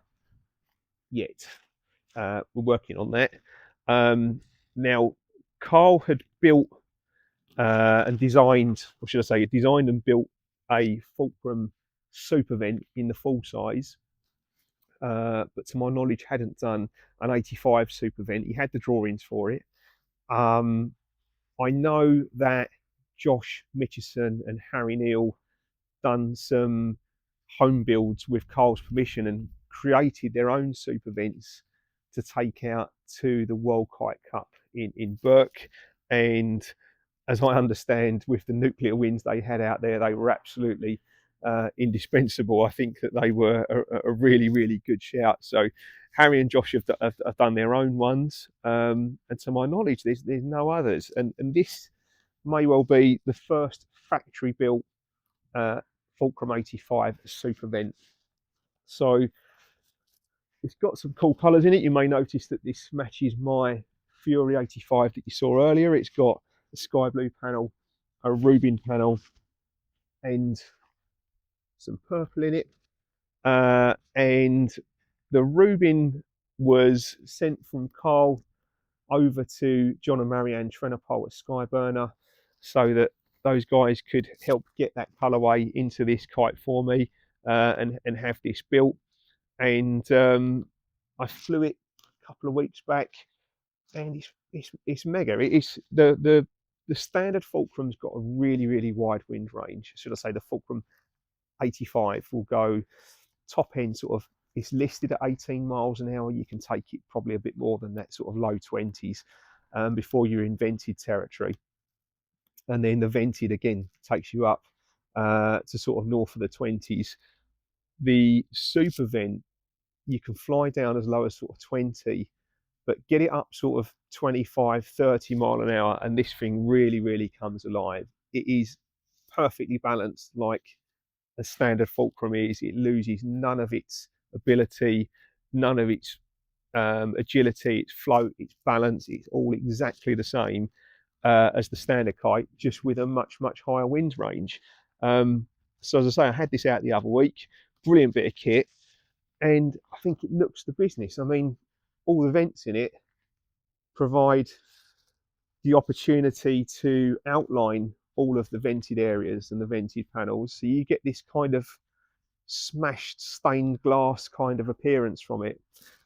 yet. We're working on that. Now Carl had built and designed, or should I say, designed and built a Fulcrum super vent in the full size, but to my knowledge hadn't done an 85 super vent. He had the drawings for it. I know that Josh Mitchison and Harry Neal done some home builds with Carl's permission and created their own super vents to take out to the World Kite Cup in Burke. And as I understand, with the nuclear winds they had out there, they were absolutely indispensable. I think that they were a really, really good shout. So Harry and Josh have done their own ones, and to my knowledge, there's no others. And this may well be the first factory built Fulcrum 85 super vent. So it's got some cool colours in it. You may notice that this matches my Fury 85 that you saw earlier. It's got a sky blue panel, a Rubin panel, and some purple in it. And the Rubin was sent from Carl over to John and Marianne Trenopole at Sky Bruner, so that those guys could help get that colourway into this kite for me, and have this built. And I flew it a couple of weeks back, and it's mega. It's the standard Fulcrum's got a really, really wide wind range. Should I say the Fulcrum 85 will go top end sort of, it's listed at 18 miles an hour. You can take it probably a bit more than that, sort of low 20s, before you're in vented territory. And then the vented again takes you up to sort of north of the 20s. The super vent, you can fly down as low as sort of 20, but get it up sort of 25, 30 mile an hour, and this thing really, really comes alive. It is perfectly balanced like a standard Fulcrum is. It loses none of its ability, none of its agility, its float, its balance. It's all exactly the same as the standard kite, just with a much, much higher wind range. So as I say, I had this out the other week. Brilliant bit of kit, and I think it looks the business. I mean, all the vents in it provide the opportunity to outline all of the vented areas and the vented panels, so you get this kind of smashed stained glass kind of appearance from it,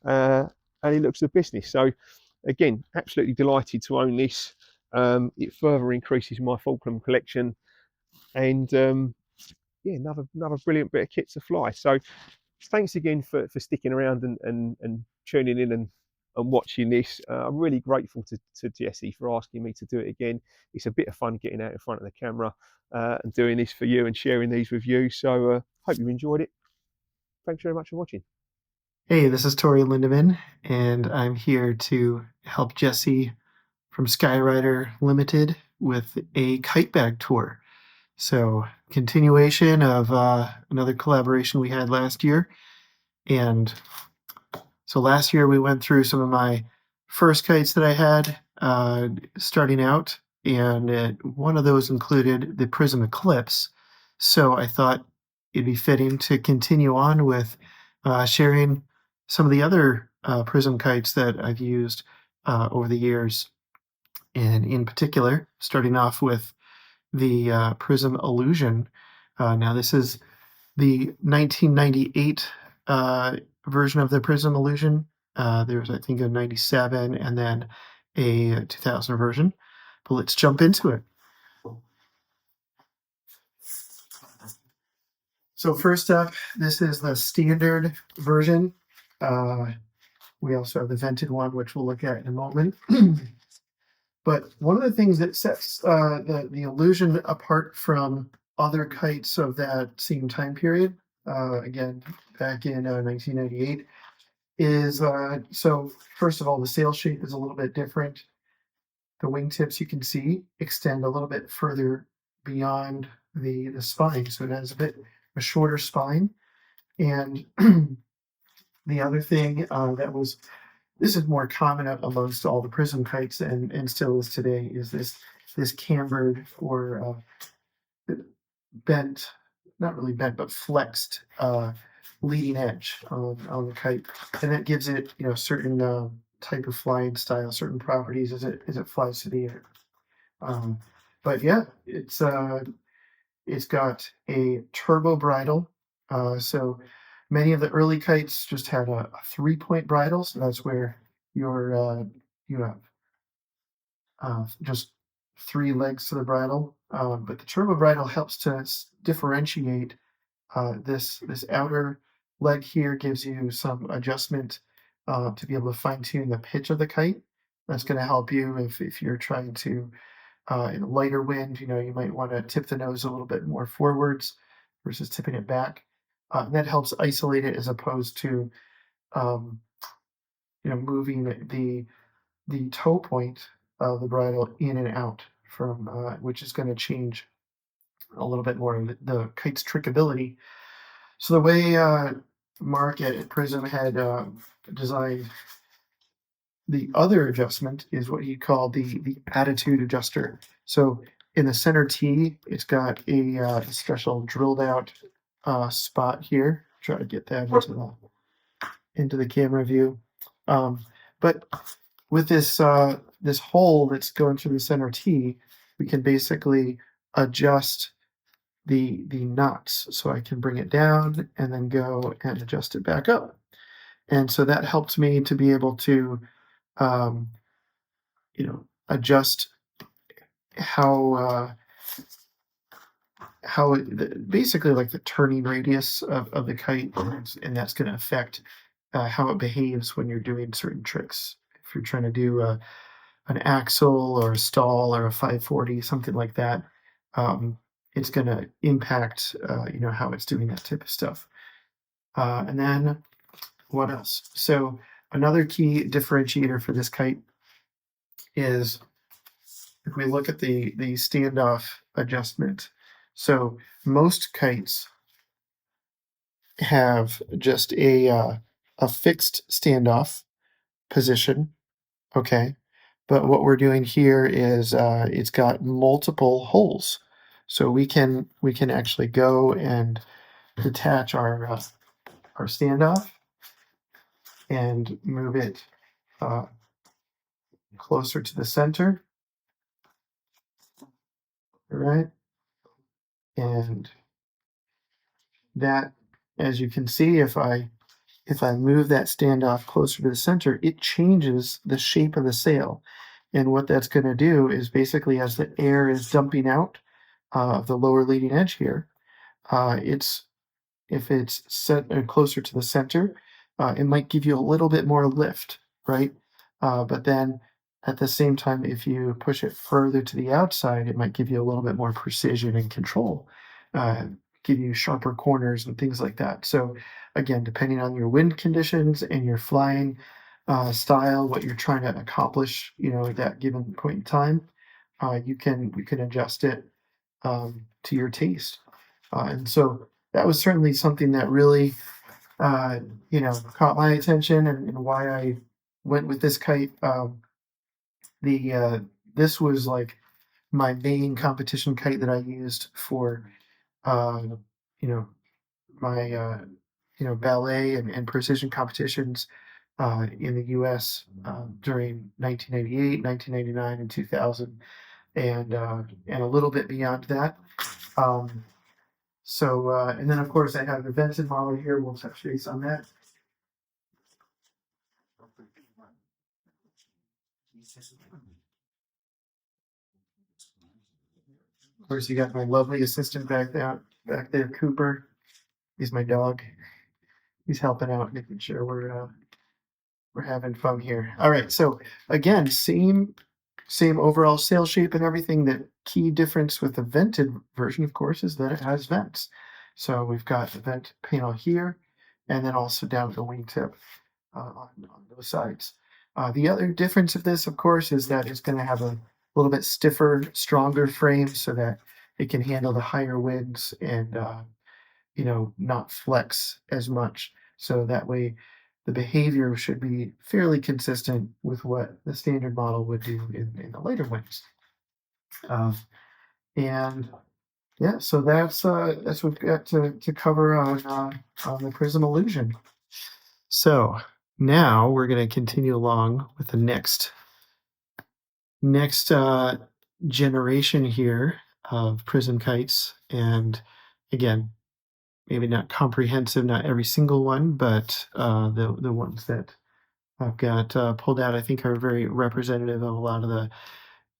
and it looks the business. So again, absolutely delighted to own this. It further increases my Fulcrum collection, and yeah, another brilliant bit of kit to fly. So thanks again for sticking around and tuning in and and watching this. I'm really grateful to Jesse for asking me to do it again. It's a bit of fun getting out in front of the camera and doing this for you and sharing these with you. So hope you enjoyed it. Thanks very much for watching. Hey, this is Torrey Lindeman, and I'm here to help Jesse from Sky Rider Limited with a kite bag tour. So, continuation of another collaboration we had last year. And so last year we went through some of my first kites that I had starting out, and one of those included the Prism Eclipse. So I thought it'd be fitting to continue on with sharing some of the other Prism kites that I've used over the years. And in particular, starting off with the Prism Illusion. Now this is the 1998 version of the Prism Illusion. There's, I think, a 97 and then a 2000 version. But let's jump into it. So first up, this is the standard version. We also have the vented one, which we'll look at in a moment. But one of the things that sets the Illusion apart from other kites of that same time period, again, back in 1998, is so first of all, the sail shape is a little bit different. The wingtips, you can see, extend a little bit further beyond the spine, so it has a bit a shorter spine. And the other thing this is more common amongst all the Prism kites and still is today, is this cambered or bent, not really bent, but flexed leading edge on the kite, and that gives it, you know, certain type of flying style, certain properties as it flies through the air. But yeah, it's got a turbo bridle. So many of the early kites just had a 3-point bridle, so that's where you have just 3 legs to the bridle. But the turbo bridle helps to differentiate. This outer leg here gives you some adjustment to be able to fine tune the pitch of the kite. That's going to help you if you're trying to, in a lighter wind, you know, you might want to tip the nose a little bit more forwards versus tipping it back. That helps isolate it as opposed to, moving the toe point of the bridle in and out from, which is going to change a little bit more of the kite's trickability. So the way Mark at Prism had designed the other adjustment is what he called the attitude adjuster. So in the center T, it's got a special drilled out spot here. Try to get that into the camera view. But with this this hole that's going through the center T, we can basically adjust the knots. So I can bring it down and then go and adjust it back up. And so that helps me to be able to adjust how basically like the turning radius of the kite, and that's going to affect how it behaves when you're doing certain tricks. If you're trying to do an axle or a stall or a 540, something like that, it's going to impact how it's doing that type of stuff. And then what else? So another key differentiator for this kite is if we look at the standoff adjustment. So most kites have just a fixed standoff position, okay? But what we're doing here is it's got multiple holes. So we can actually go and detach our standoff and move it closer to the center. All right. And that, as you can see, if I move that standoff closer to the center, it changes the shape of the sail. And what that's going to do is basically, as the air is dumping out of the lower leading edge here, if it's set closer to the center, it might give you a little bit more lift, right? But then at the same time, if you push it further to the outside, it might give you a little bit more precision and control, uh, give you sharper corners and things like that. So again, depending on your wind conditions and your flying style, what you're trying to accomplish, at that given point in time, you can adjust it to your taste. And so that was certainly something that really, caught my attention, and why I went with this kite. This was like my main competition kite that I used for, uh, you know, my ballet and precision competitions in the U.S. During 1998, 1999, and 2000, and a little bit beyond that. Um, and then of course I have the Benson model here. We'll touch base on that. Of course, you got my lovely assistant back there, Cooper. He's my dog. He's helping out, making sure we're having fun here. All right, so again, same overall sail shape and everything. The key difference with the vented version, of course, is that it has vents. So we've got the vent panel here, and then also down at the wingtip on those sides. The other difference of this, of course, is that it's going to have a little bit stiffer, stronger frame so that it can handle the higher winds and not flex as much. So that way the behavior should be fairly consistent with what the standard model would do in the later winds. And yeah, so that's what we've got to cover on the Prism Illusion. So now we're going to continue along with the next generation here of Prism kites. And again, maybe not comprehensive, not every single one, but the ones that I've got pulled out, I think, are very representative of a lot of the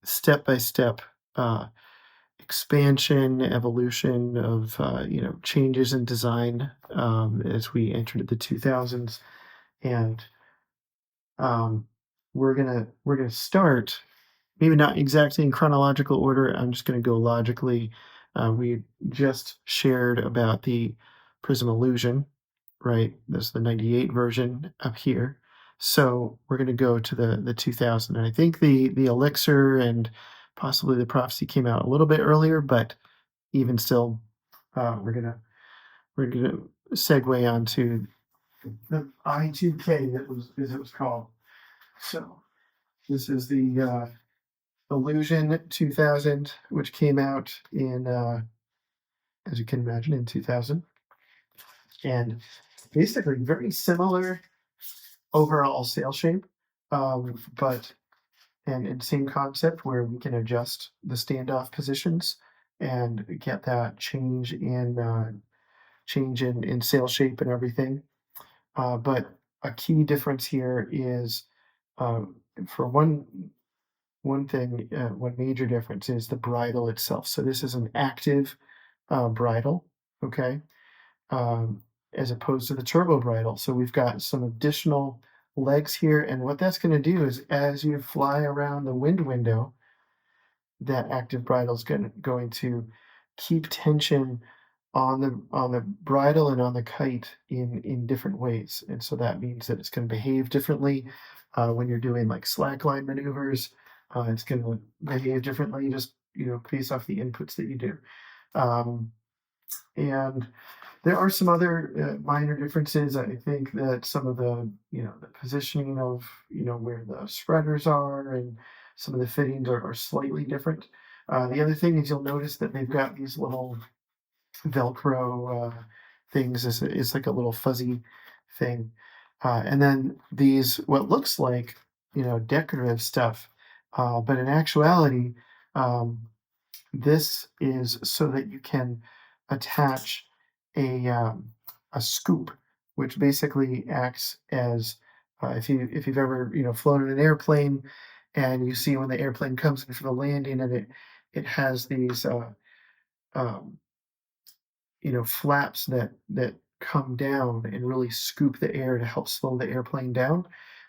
step-by-step expansion, evolution of changes in design as we entered the 2000s. And we're gonna start, maybe not exactly in chronological order. I'm just gonna go logically. We just shared about the Prism Illusion, right? There's the 98 version up here. So we're going to go to the 2000. And I think the Elixir and possibly the Prophecy came out a little bit earlier, but even still, we're gonna segue onto the I2K, as it was called. So this is the Illusion 2000, which came out in, as you can imagine, in 2000. And basically very similar overall sail shape, but and same concept where we can adjust the standoff positions and get that change in sail shape and everything. But a key difference here is, for one thing, one major difference is the bridle itself. So this is an active bridle, okay, as opposed to the turbo bridle. So we've got some additional legs here, and what that's going to do is, as you fly around the wind window, that active bridle is going to keep tension on the bridle and on the kite in different ways. And so that means that it's going to behave differently when you're doing like slackline maneuvers. It's going to behave differently just based off the inputs that you do. And there are some other minor differences. I think that some of the the positioning of where the spreaders are and some of the fittings are slightly different. The other thing is, you'll notice that they've got these little Velcro things. It's like a little fuzzy thing, and then these what looks like decorative stuff, but in actuality, this is so that you can attach a scoop, which basically acts as, if you've ever flown in an airplane, and you see when the airplane comes in for the landing, and it has these flaps that come down and really scoop the air to help slow the airplane down.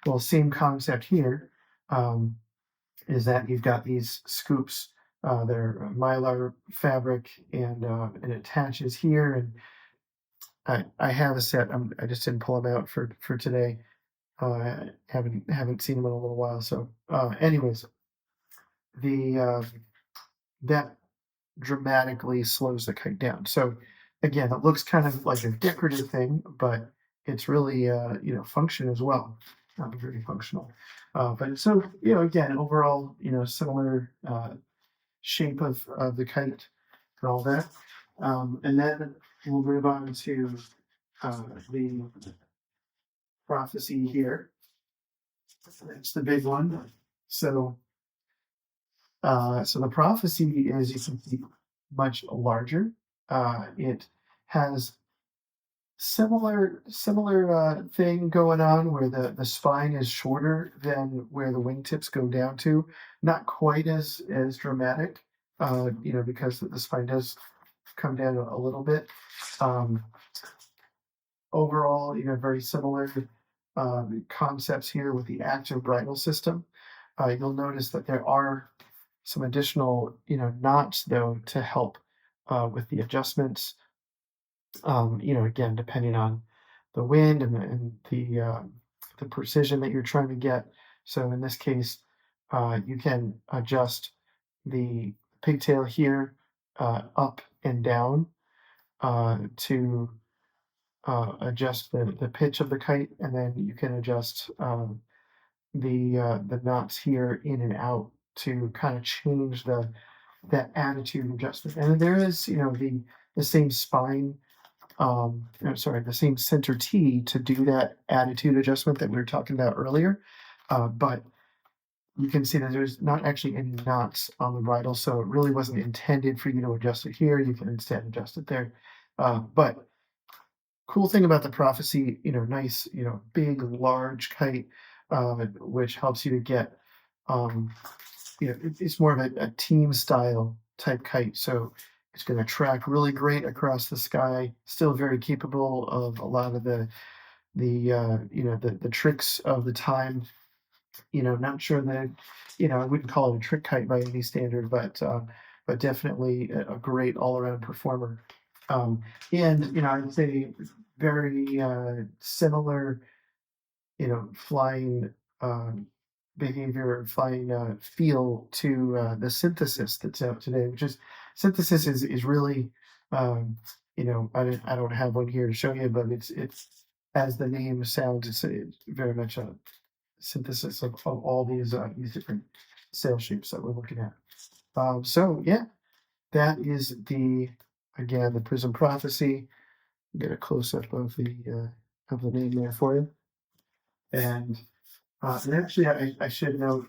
Well, same concept here, is that you've got these scoops that are Mylar fabric, and it attaches here. And I have a set. I just didn't pull them out for today. Haven't seen them in a little while. So, anyways, the that dramatically slows the kite down. So again, it looks kind of like a decorative thing, but it's really function as well. Very functional. But so again, overall, similar shape of the kite and all that. And then we'll move on to the prophecy here. That's the big one. So the prophecy is, you can see, much larger. It has similar thing going on, where the spine is shorter than where the wingtips go down to. Not quite as dramatic, because the spine does come down a little bit. Overall, very similar concepts here with the active bridle system. You'll notice that there are some additional, knots though, to help with the adjustments. Again, depending on the wind and the precision that you're trying to get. So in this case, you can adjust the pigtail here up and down to adjust the pitch of the kite, and then you can adjust the knots here in and out to kind of change that attitude adjustment. And then there is the same spine, the same center T to do that attitude adjustment that we were talking about earlier. But you can see that there's not actually any knots on the bridle, so it really wasn't intended for you to adjust it here. You can instead adjust it there. But cool thing about the prophecy, nice, big, large kite, which helps you to get, it's more of a team style type kite. So it's going to track really great across the sky. Still very capable of a lot of the tricks of the time. Not sure that, I wouldn't call it a trick kite by any standard, but definitely a great all around performer. And I would say very similar, flying behavior, flying feel to the synthesis that's out today, which is synthesis is really, I don't have one here to show you, but it's as the name sounds, it's very much a synthesis of all these different sail shapes that we're looking at. So yeah, that is the Prism prophecy. Get a close up of the name there for you. And actually, I should note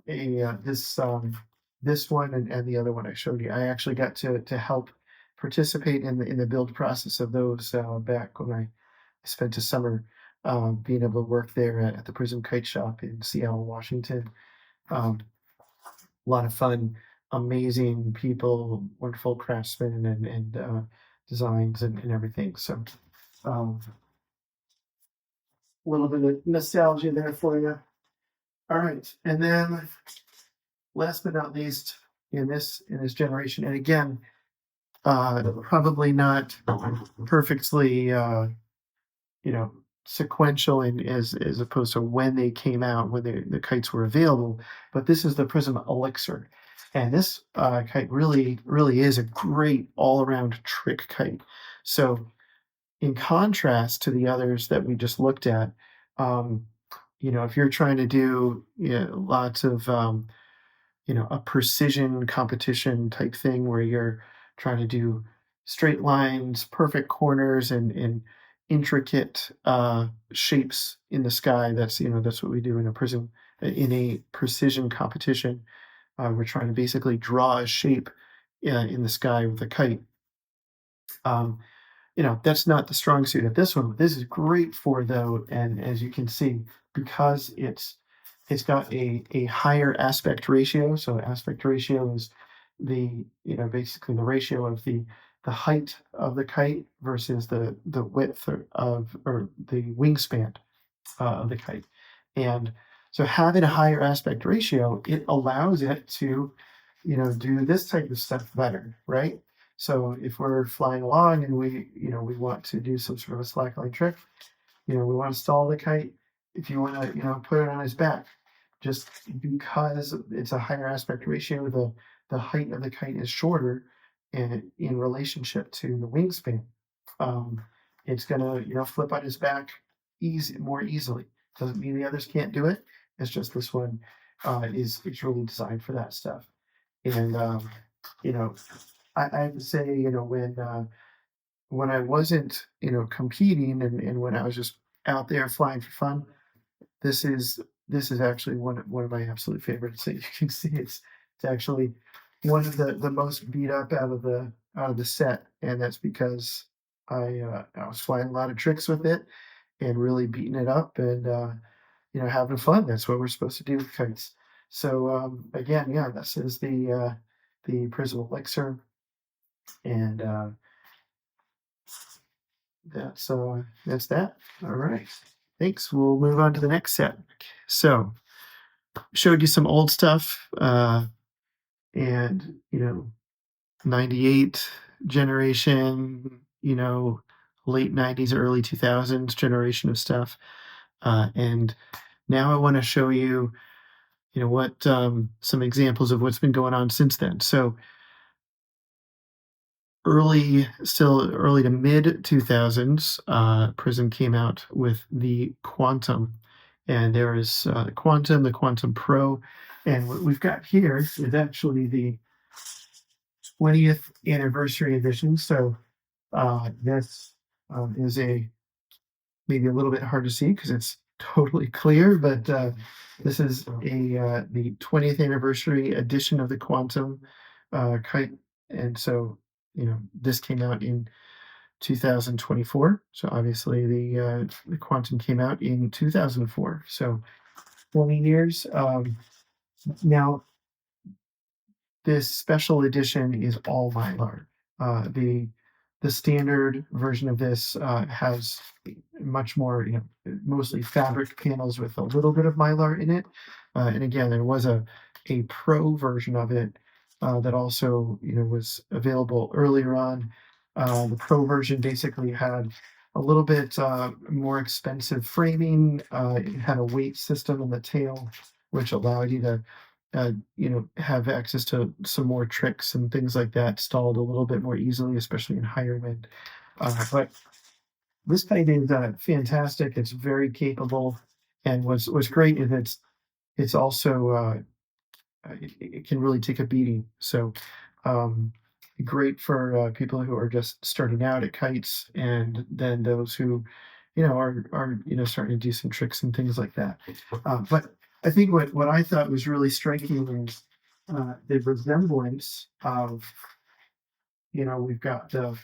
this one and the other one I showed you. I actually got to help participate in the build process of those back when I spent a summer being able to work there at the Prism Kite Shop in Seattle, Washington. A lot of fun, amazing people, wonderful craftsmen and designs and everything. So a little bit of nostalgia there for you. All right, and then last but not least, in this generation, and again, probably not perfectly sequential as opposed to when they came out, when the kites were available, but this is the Prism Elixir. And this kite really is a great all-around trick kite. So in contrast to the others that we just looked at, if you're trying to do lots of a precision competition type thing where you're trying to do straight lines, perfect corners, and intricate shapes in the sky, that's what we do in a precision competition. We're trying to basically draw a shape in the sky with a kite. That's not the strong suit of this one. This is great for, though, and as you can see, because it's got a higher aspect ratio. So aspect ratio is basically the ratio of the height of the kite versus the width or the wingspan of the kite. And so having a higher aspect ratio, it allows it to, do this type of stuff better, right? So if we're flying along and we want to do some sort of a slackline trick, we want to stall the kite. If you want to, put it on his back, just because it's a higher aspect ratio, the height of the kite is shorter and in relationship to the wingspan. It's gonna, flip on his back more easily. Doesn't mean the others can't do it. It's just this one is really designed for that stuff. And you know, I have to say, when I wasn't, competing and when I was just out there flying for fun, this is actually one of my absolute favorites. That you can see it's actually one of the most beat up out of the set, and that's because I was flying a lot of tricks with it and really beating it up and having fun. That's what we're supposed to do with kites. So again, yeah, this is the Prism Elixir, and that's that. All right. Thanks. We'll move on to the next set. So, showed you some old stuff, and 98 generation, late 90s, early 2000s generation of stuff, and now I want to show you, what some examples of what's been going on since then. So, early to mid 2000s, Prism came out with the Quantum, and there is the Quantum Pro, and what we've got here is actually the 20th anniversary edition. So this is maybe a little bit hard to see because it's totally clear, but this is the 20th anniversary edition of the Quantum kite, and so this came out in 2024. So obviously the Quantum came out in 2004. So 20 years. Now this special edition is all Mylar. The standard version of this has much more, mostly fabric panels with a little bit of Mylar in it. And again, there was a pro version of it that also, was available earlier on. The pro version basically had a little bit more expensive framing. It had a weight system in the tail, which allowed you to have access to some more tricks and things like that, stalled a little bit more easily, especially in higher wind. But this kite is fantastic. It's very capable, and what's great is it's also it can really take a beating. So great for people who are just starting out at kites, and then those who are starting to do some tricks and things like that. But I think what I thought was really striking is the resemblance of, we've got the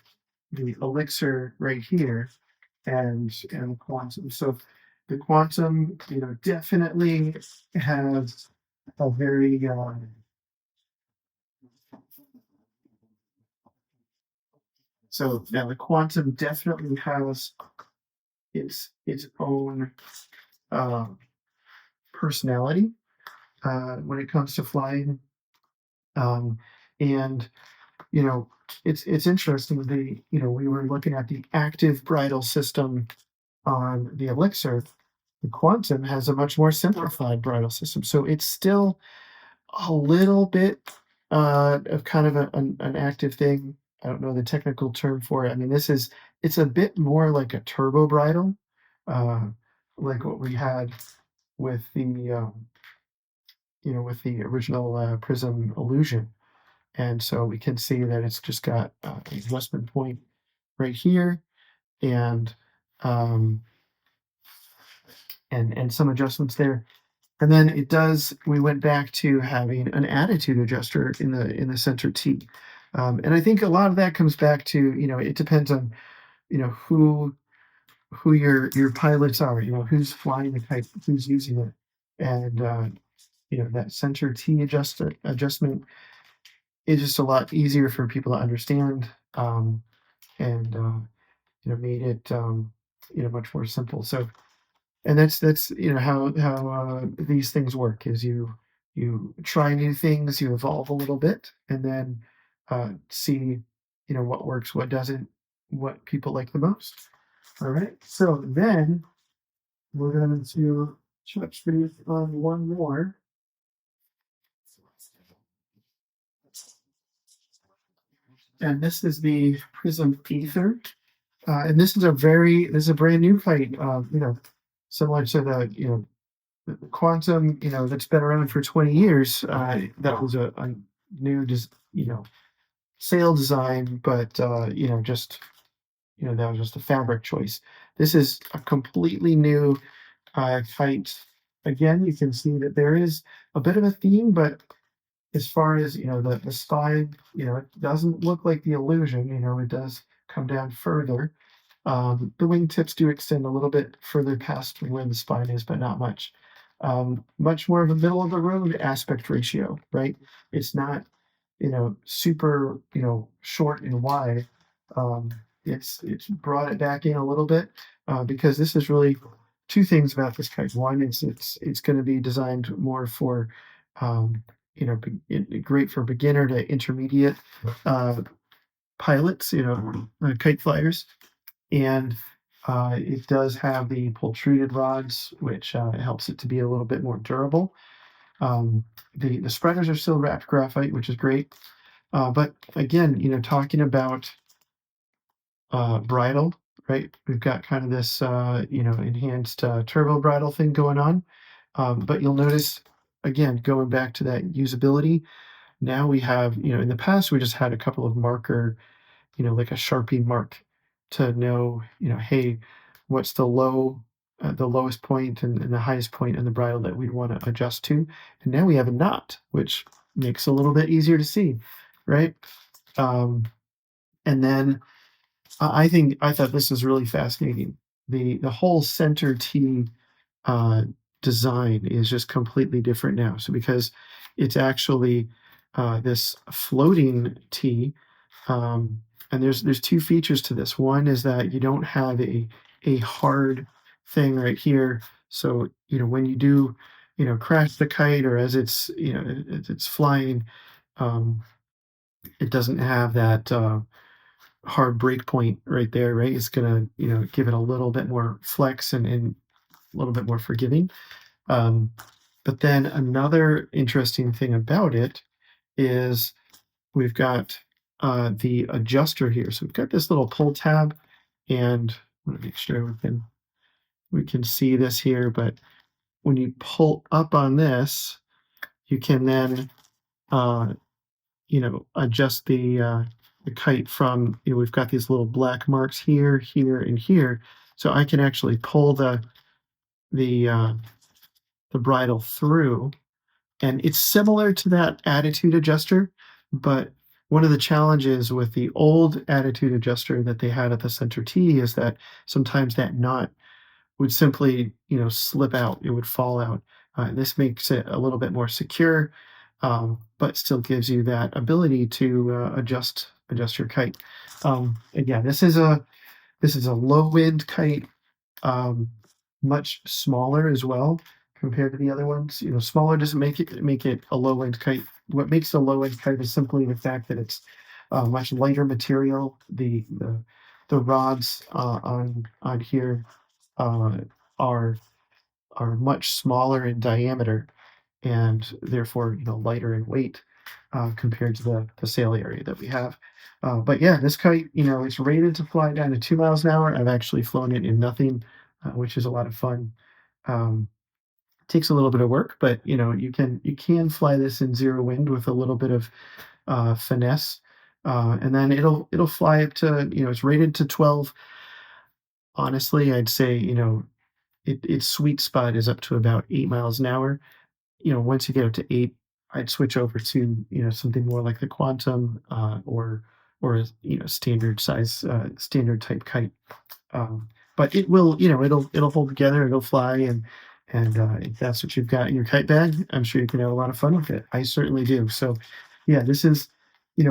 Elixir right here and Quantum. So the Quantum, definitely has a very so now the Quantum definitely has its own personality when it comes to flying, and it's interesting. We were looking at the active bridle system on the Elixir. The Quantum has a much more simplified bridle system, so it's still a little bit of kind of an active thing. I don't know the technical term for it. I mean, it's a bit more like a turbo bridle, like what we had with the with the original Prism Illusion. And so we can see that it's just got an adjustment point right here, and some adjustments there. And then we went back to having an attitude adjuster in the center T. And I think a lot of that comes back to, it depends on, who your pilots are, who's flying the kite, who's using it. And, that center T adjustment is just a lot easier for people to understand, and made it, much more simple. So and that's how these things work is you try new things, you evolve a little bit, and then see what works, what doesn't, what people like the most. All right, so then we're going to touch base on one more. And this is the Prism Aether. And this is a brand new kite, similar to the Quantum, that's been around for 20 years. That was a new, sail design, but, that was just a fabric choice. This is a completely new kite. Again, you can see that there is a bit of a theme, but as far as the spine, it doesn't look like the illusion. It does come down further. The wingtips do extend a little bit further past where the spine is, but not much. Much more of a middle of the road aspect ratio, right? It's not super short and wide. It's brought it back in a little bit because this is really two things about this kite. One is it's going to be designed more for great for beginner to intermediate pilots, kite flyers, and it does have the pultruded rods, which helps it to be a little bit more durable. The spreaders are still wrapped graphite, which is great. But again, talking about bridle, right? We've got kind of this, enhanced turbo bridle thing going on. But you'll notice, again, going back to that usability, now we have, in the past, we just had a couple of marker, like a Sharpie mark to know, hey, what's the lowest point and the highest point in the bridle that we'd want to adjust to. And now we have a knot, which makes it a little bit easier to see, right? And then I thought this was really fascinating. The whole center T design is just completely different now. So because it's actually this floating T, and there's two features to this. One is that you don't have a hard thing right here. So when you do crash the kite, or as it's it's flying, it doesn't have that hard break point right there, right? It's gonna give it a little bit more flex and a little bit more forgiving. But then another interesting thing about it is we've got the adjuster here. So we've got this little pull tab, and I want to make sure we can see this here. But when you pull up on this, you can then adjust the kite from, we've got these little black marks here, here, and here. So I can actually pull the bridle through, and it's similar to that attitude adjuster, but one of the challenges with the old attitude adjuster that they had at the center T is that sometimes that knot would simply, slip out. It would fall out. This makes it a little bit more secure, but still gives you that ability to adjust your kite. Again, this is a low wind kite, much smaller as well compared to the other ones. Smaller doesn't make it a low wind kite. What makes a low wind kite is simply the fact that it's much lighter material. The rods on here are much smaller in diameter, and therefore lighter in weight compared to the sail area that we have. But yeah, this kite, it's rated to fly down to 2 miles an hour. I've actually flown it in nothing, which is a lot of fun. Takes a little bit of work, but you can fly this in zero wind with a little bit of finesse, and then it'll fly up to, it's rated to 12. Honestly, I'd say its sweet spot is up to about 8 miles an hour. Once you get up to 8, I'd switch over to something more like the Quantum, or standard size, standard type kite. But it will, it'll hold together, it'll fly, and if that's what you've got in your kite bag, I'm sure you can have a lot of fun with it. I certainly do. So yeah, this is,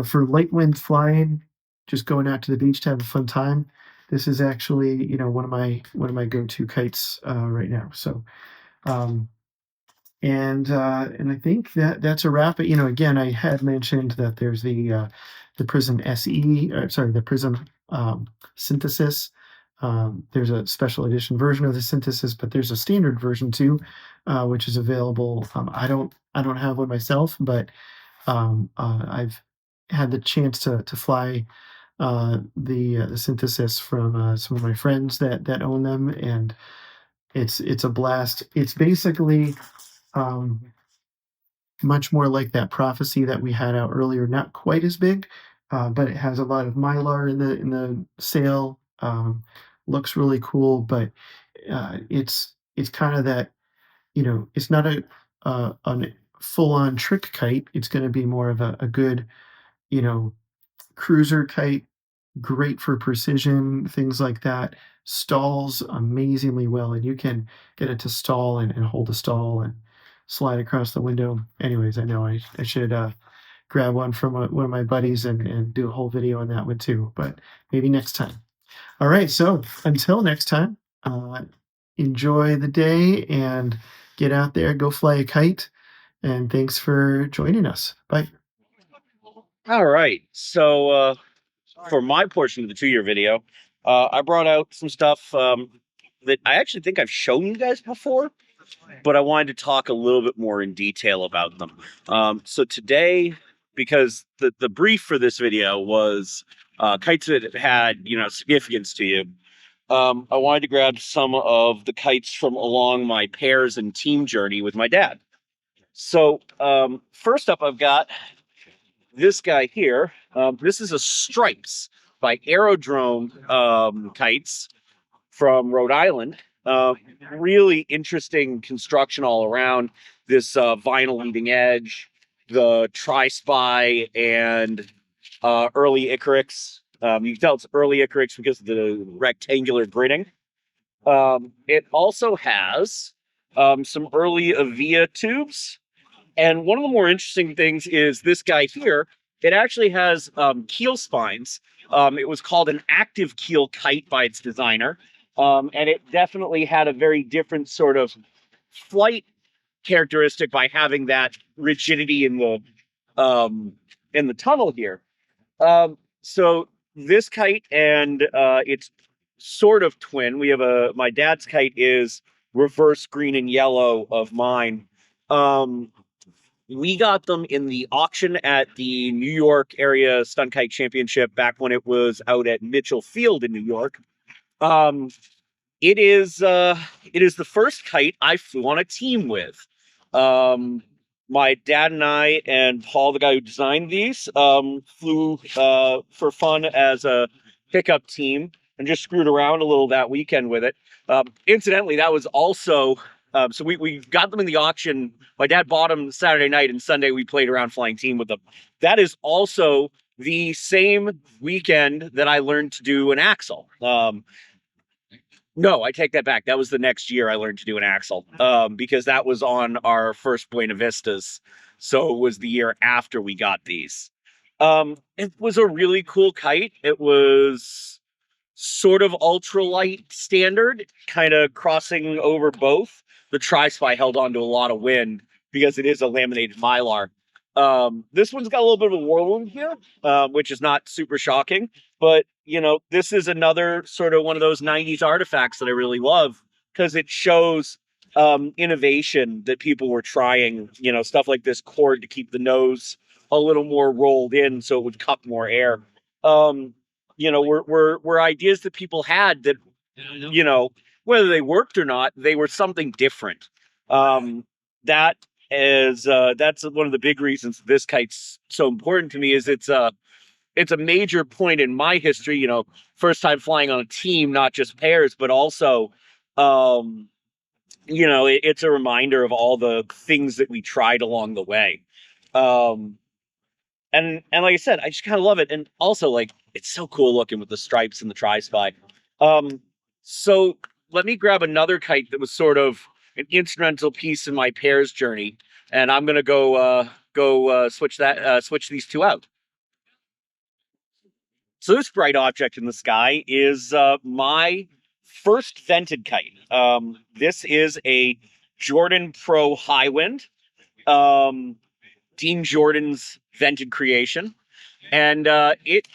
for light wind flying, just going out to the beach to have a fun time. this is actually, you know, one of my go-to kites right now. So, and I think that's a wrap. You know, again, I had mentioned that there's the Prism SE, sorry, the Prism Synthesis. There's a special edition version of the Synthesis, but there's a standard version too, which is available. I don't have one myself, but I've had the chance to fly the Synthesis from some of my friends that own them, and it's a blast. It's basically much more like that prophecy that we had out earlier. Not quite as big, but it has a lot of mylar in the sail. Looks really cool, but it's kind of that, you know, it's not a full on trick kite. It's going to be more of a good, you know, cruiser kite, great for precision, things like that. Stalls amazingly well, and you can get it to stall and hold a stall and slide across the window. Anyways, I know I should grab one from one of my buddies and do a whole video on that one too, but maybe next time. All right, so until next time, enjoy the day and get out there, go fly a kite, and thanks for joining us. Bye. All right. So for my portion of the 2-year video, I brought out some stuff that I actually think I've shown you guys before, but I wanted to talk a little bit more in detail about them. So today, because the brief for this video was kites that had, you know, significance to you, I wanted to grab some of the kites from along my pairs and team journey with my dad. So first up, I've got this guy here. This is a Stripes by Aerodrome Kites from Rhode Island. Really interesting construction all around. This vinyl leading edge, the tri-spy, and early Icarus. You can tell it's early Icarus because of the rectangular gridding. It also has some early Avia tubes. And one of the more interesting things is this guy here. It actually has keel spines. It was called an active keel kite by its designer. And it definitely had a very different sort of flight characteristic by having that rigidity in the tunnel here. So this kite and its sort of twin, we have my dad's kite is reverse green and yellow of mine. We got them in the auction at the New York Area Stunt Kite Championship back when it was out at Mitchell Field in New York. It is the first kite I flew on a team with. My dad and I and Paul, the guy who designed these, flew for fun as a pickup team and just screwed around a little that weekend with it. Incidentally, that was also... so we got them in the auction. My dad bought them Saturday night, and Sunday we played around flying team with them. That is also the same weekend that I learned to do an axle. No, I take that back. That was the next year I learned to do an axle because that was on our first Buena Vistas. So it was the year after we got these. It was a really cool kite. It was sort of ultralight standard, kind of crossing over both. The tri-spy held on to a lot of wind because it is a laminated mylar. This one's got a little bit of a war wound here, which is not super shocking. But, you know, this is another sort of one of those 90s artifacts that I really love because it shows innovation that people were trying, you know, stuff like this cord to keep the nose a little more rolled in so it would cup more air. You know, were ideas that people had that, you know, whether they worked or not, they were something different. That's one of the big reasons this kite's so important to me is it's a major point in my history, you know, first time flying on a team, not just pairs, but also, you know, it's a reminder of all the things that we tried along the way. And like I said, I just kind of love it. And also, like, it's so cool looking with the stripes and the tri-spy. So let me grab another kite that was sort of an instrumental piece in my pairs journey. And I'm going to switch these two out. So this bright object in the sky is my first vented kite. This is a Jordan Pro High Wind, Dean Jordan's vented creation, and it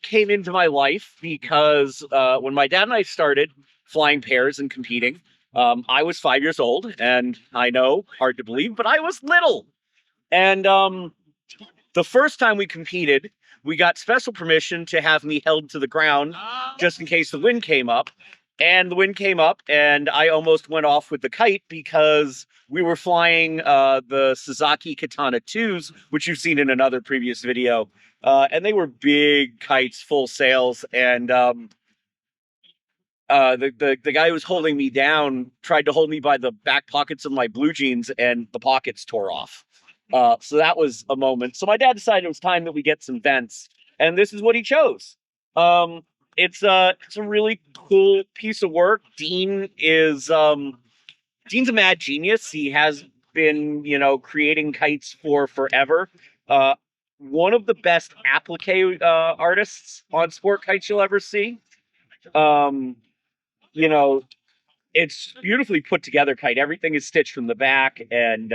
came into my life because when my dad and I started flying pairs and competing, I was 5 years old, and I know, hard to believe, but I was little. And the first time we competed, we got special permission to have me held to the ground just in case the wind came up. And the wind came up, and I almost went off with the kite because we were flying the Sasaki Katana 2s, which you've seen in another previous video. And they were big kites, full sails, and the guy who was holding me down tried to hold me by the back pockets of my blue jeans, and the pockets tore off. So that was a moment. So my dad decided it was time that we get some vents, and this is what he chose. It's a really cool piece of work. Dean's a mad genius. He has been, creating kites for forever. One of the best applique artists on sport kites you'll ever see. It's beautifully put together kite. Everything is stitched from the back, and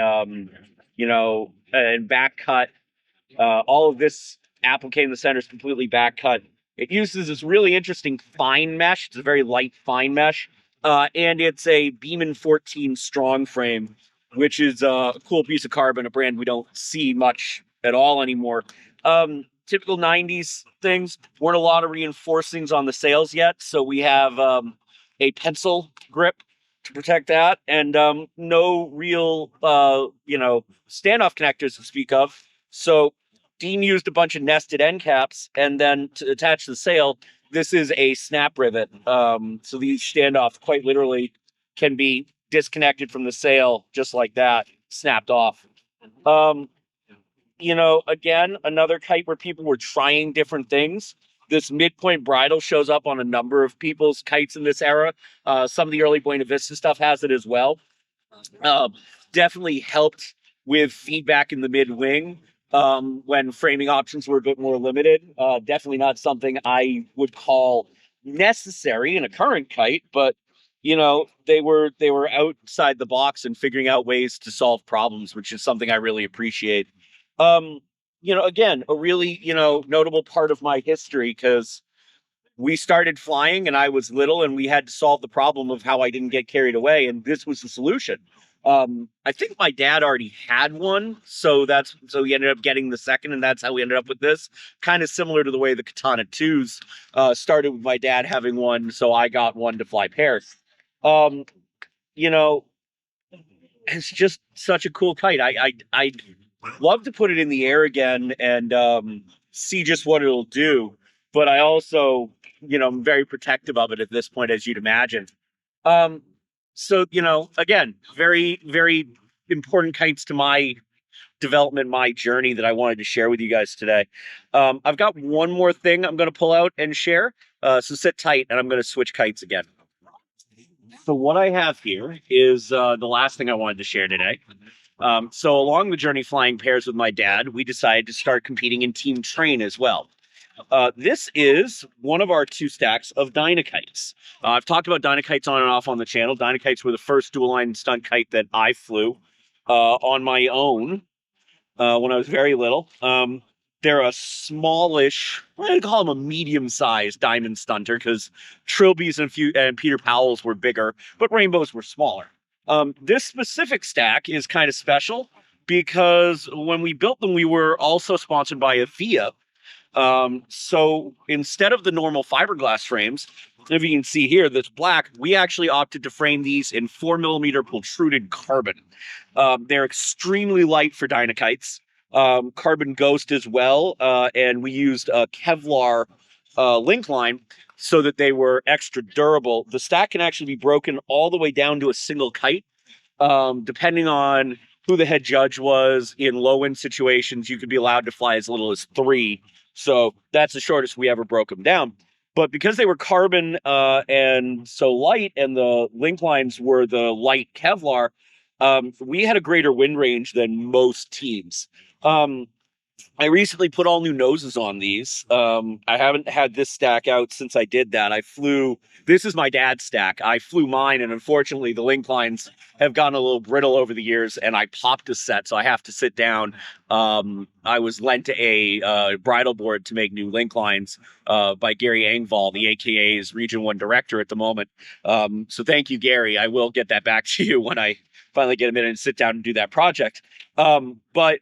and back cut. All of this applique in the center is completely back cut. It uses this really interesting fine mesh. It's a very light fine mesh, and it's a Beeman 14 strong frame, which is a cool piece of carbon, a brand we don't see much at all anymore. Typical 90s things. Weren't a lot of reinforcings on the sails yet, so we have a pencil grip to protect that, and no real standoff connectors to speak of. So Dean used a bunch of nested end caps, and then to attach the sail, this is a snap rivet. So these standoff quite literally can be disconnected from the sail just like that, snapped off. Again, another kite where people were trying different things. This midpoint bridle shows up on a number of people's kites in this era. Some of the early Buena Vista stuff has it as well. Definitely helped with feedback in the mid-wing when framing options were a bit more limited. Definitely not something I would call necessary in a current kite, but they were outside the box and figuring out ways to solve problems, which is something I really appreciate. Again, a really, notable part of my history, because we started flying and I was little and we had to solve the problem of how I didn't get carried away. And this was the solution. I think my dad already had one. So he ended up getting the second, and that's how we ended up with this. Kind of similar to the way the Katana 2s started with my dad having one. So I got one to fly pairs. It's just such a cool kite. I love to put it in the air again and see just what it'll do, but I also I'm very protective of it at this point, as you'd imagine. So again, very, very important kites to my development, my journey, that I wanted to share with you guys today. I've got one more thing I'm going to pull out and share, so sit tight, and I'm going to switch kites again. So what I have here is the last thing I wanted to share today. So along the journey flying pairs with my dad, we decided to start competing in team train as well. This is one of our 2 stacks of Dynakites. I've talked about Dynakites on and off on the channel. Dynakites were the first dual-line stunt kite that I flew on my own when I was very little. They're a smallish, I'd call them a medium-sized diamond stunter, because Trilbies and Peter Powell's were bigger, but Rainbows were smaller. This specific stack is kind of special because when we built them, we were also sponsored by Avia. So instead of the normal fiberglass frames, if you can see here, that's black, we actually opted to frame these in 4mm protruded carbon. They're extremely light for Dynakites. Carbon Ghost as well, and we used a Kevlar link line so that they were extra durable. The stack can actually be broken all the way down to a single kite. Depending on who the head judge was, in low wind situations, you could be allowed to fly as little as 3. So that's the shortest we ever broke them down. But because they were carbon and so light, and the link lines were the light Kevlar, we had a greater wind range than most teams. I recently put all new noses on these. I haven't had this stack out since I did that. This is my dad's stack. I flew mine, and unfortunately the link lines have gotten a little brittle over the years, and I popped a set, so I have to sit down. I was lent a bridle board to make new link lines by Gary Engvall, the AKA's Region 1 director at the moment. So thank you, Gary. I will get that back to you when I finally get a minute and sit down and do that project. But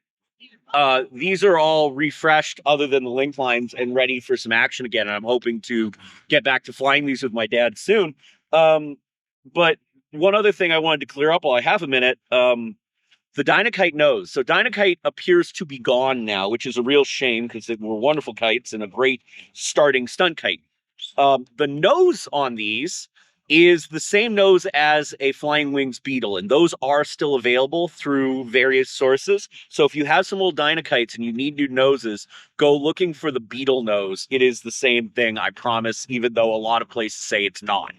these are all refreshed other than the link lines and ready for some action again. And I'm hoping to get back to flying these with my dad soon. But one other thing I wanted to clear up while I have a minute, the Dynakite nose. So Dynakite appears to be gone now, which is a real shame because they were wonderful kites and a great starting stunt kite. The nose on these is the same nose as a Flying Wings Beetle, and those are still available through various sources. So if you have some old Dynakites and you need new noses, go looking for the Beetle nose. It is the same thing, I promise, even though a lot of places say it's not.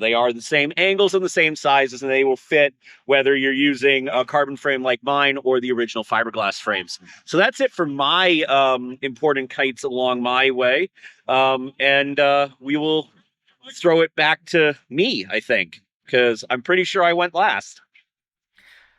They are the same angles and the same sizes, and they will fit whether you're using a carbon frame like mine or the original fiberglass frames. So that's it for my important kites along my way. And we will throw it back to me, I think, because I'm pretty sure I went last.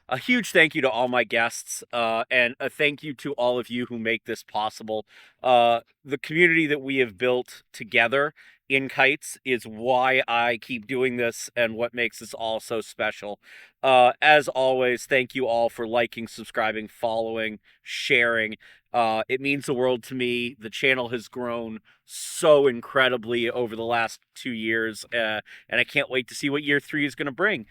A huge thank you to all my guests, and a thank you to all of you who make this possible. The community that we have built together in kites is why I keep doing this and what makes this all so special. As always, thank you all for liking, subscribing, following, sharing. It means the world to me. The channel has grown so incredibly over the last 2 years, and I can't wait to see what year 3 is going to bring.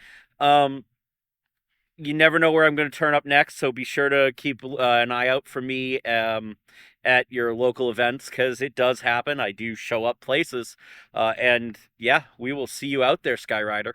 You never know where I'm going to turn up next, so be sure to keep an eye out for me at your local events, because it does happen. I do show up places, and yeah, we will see you out there, Skyrider.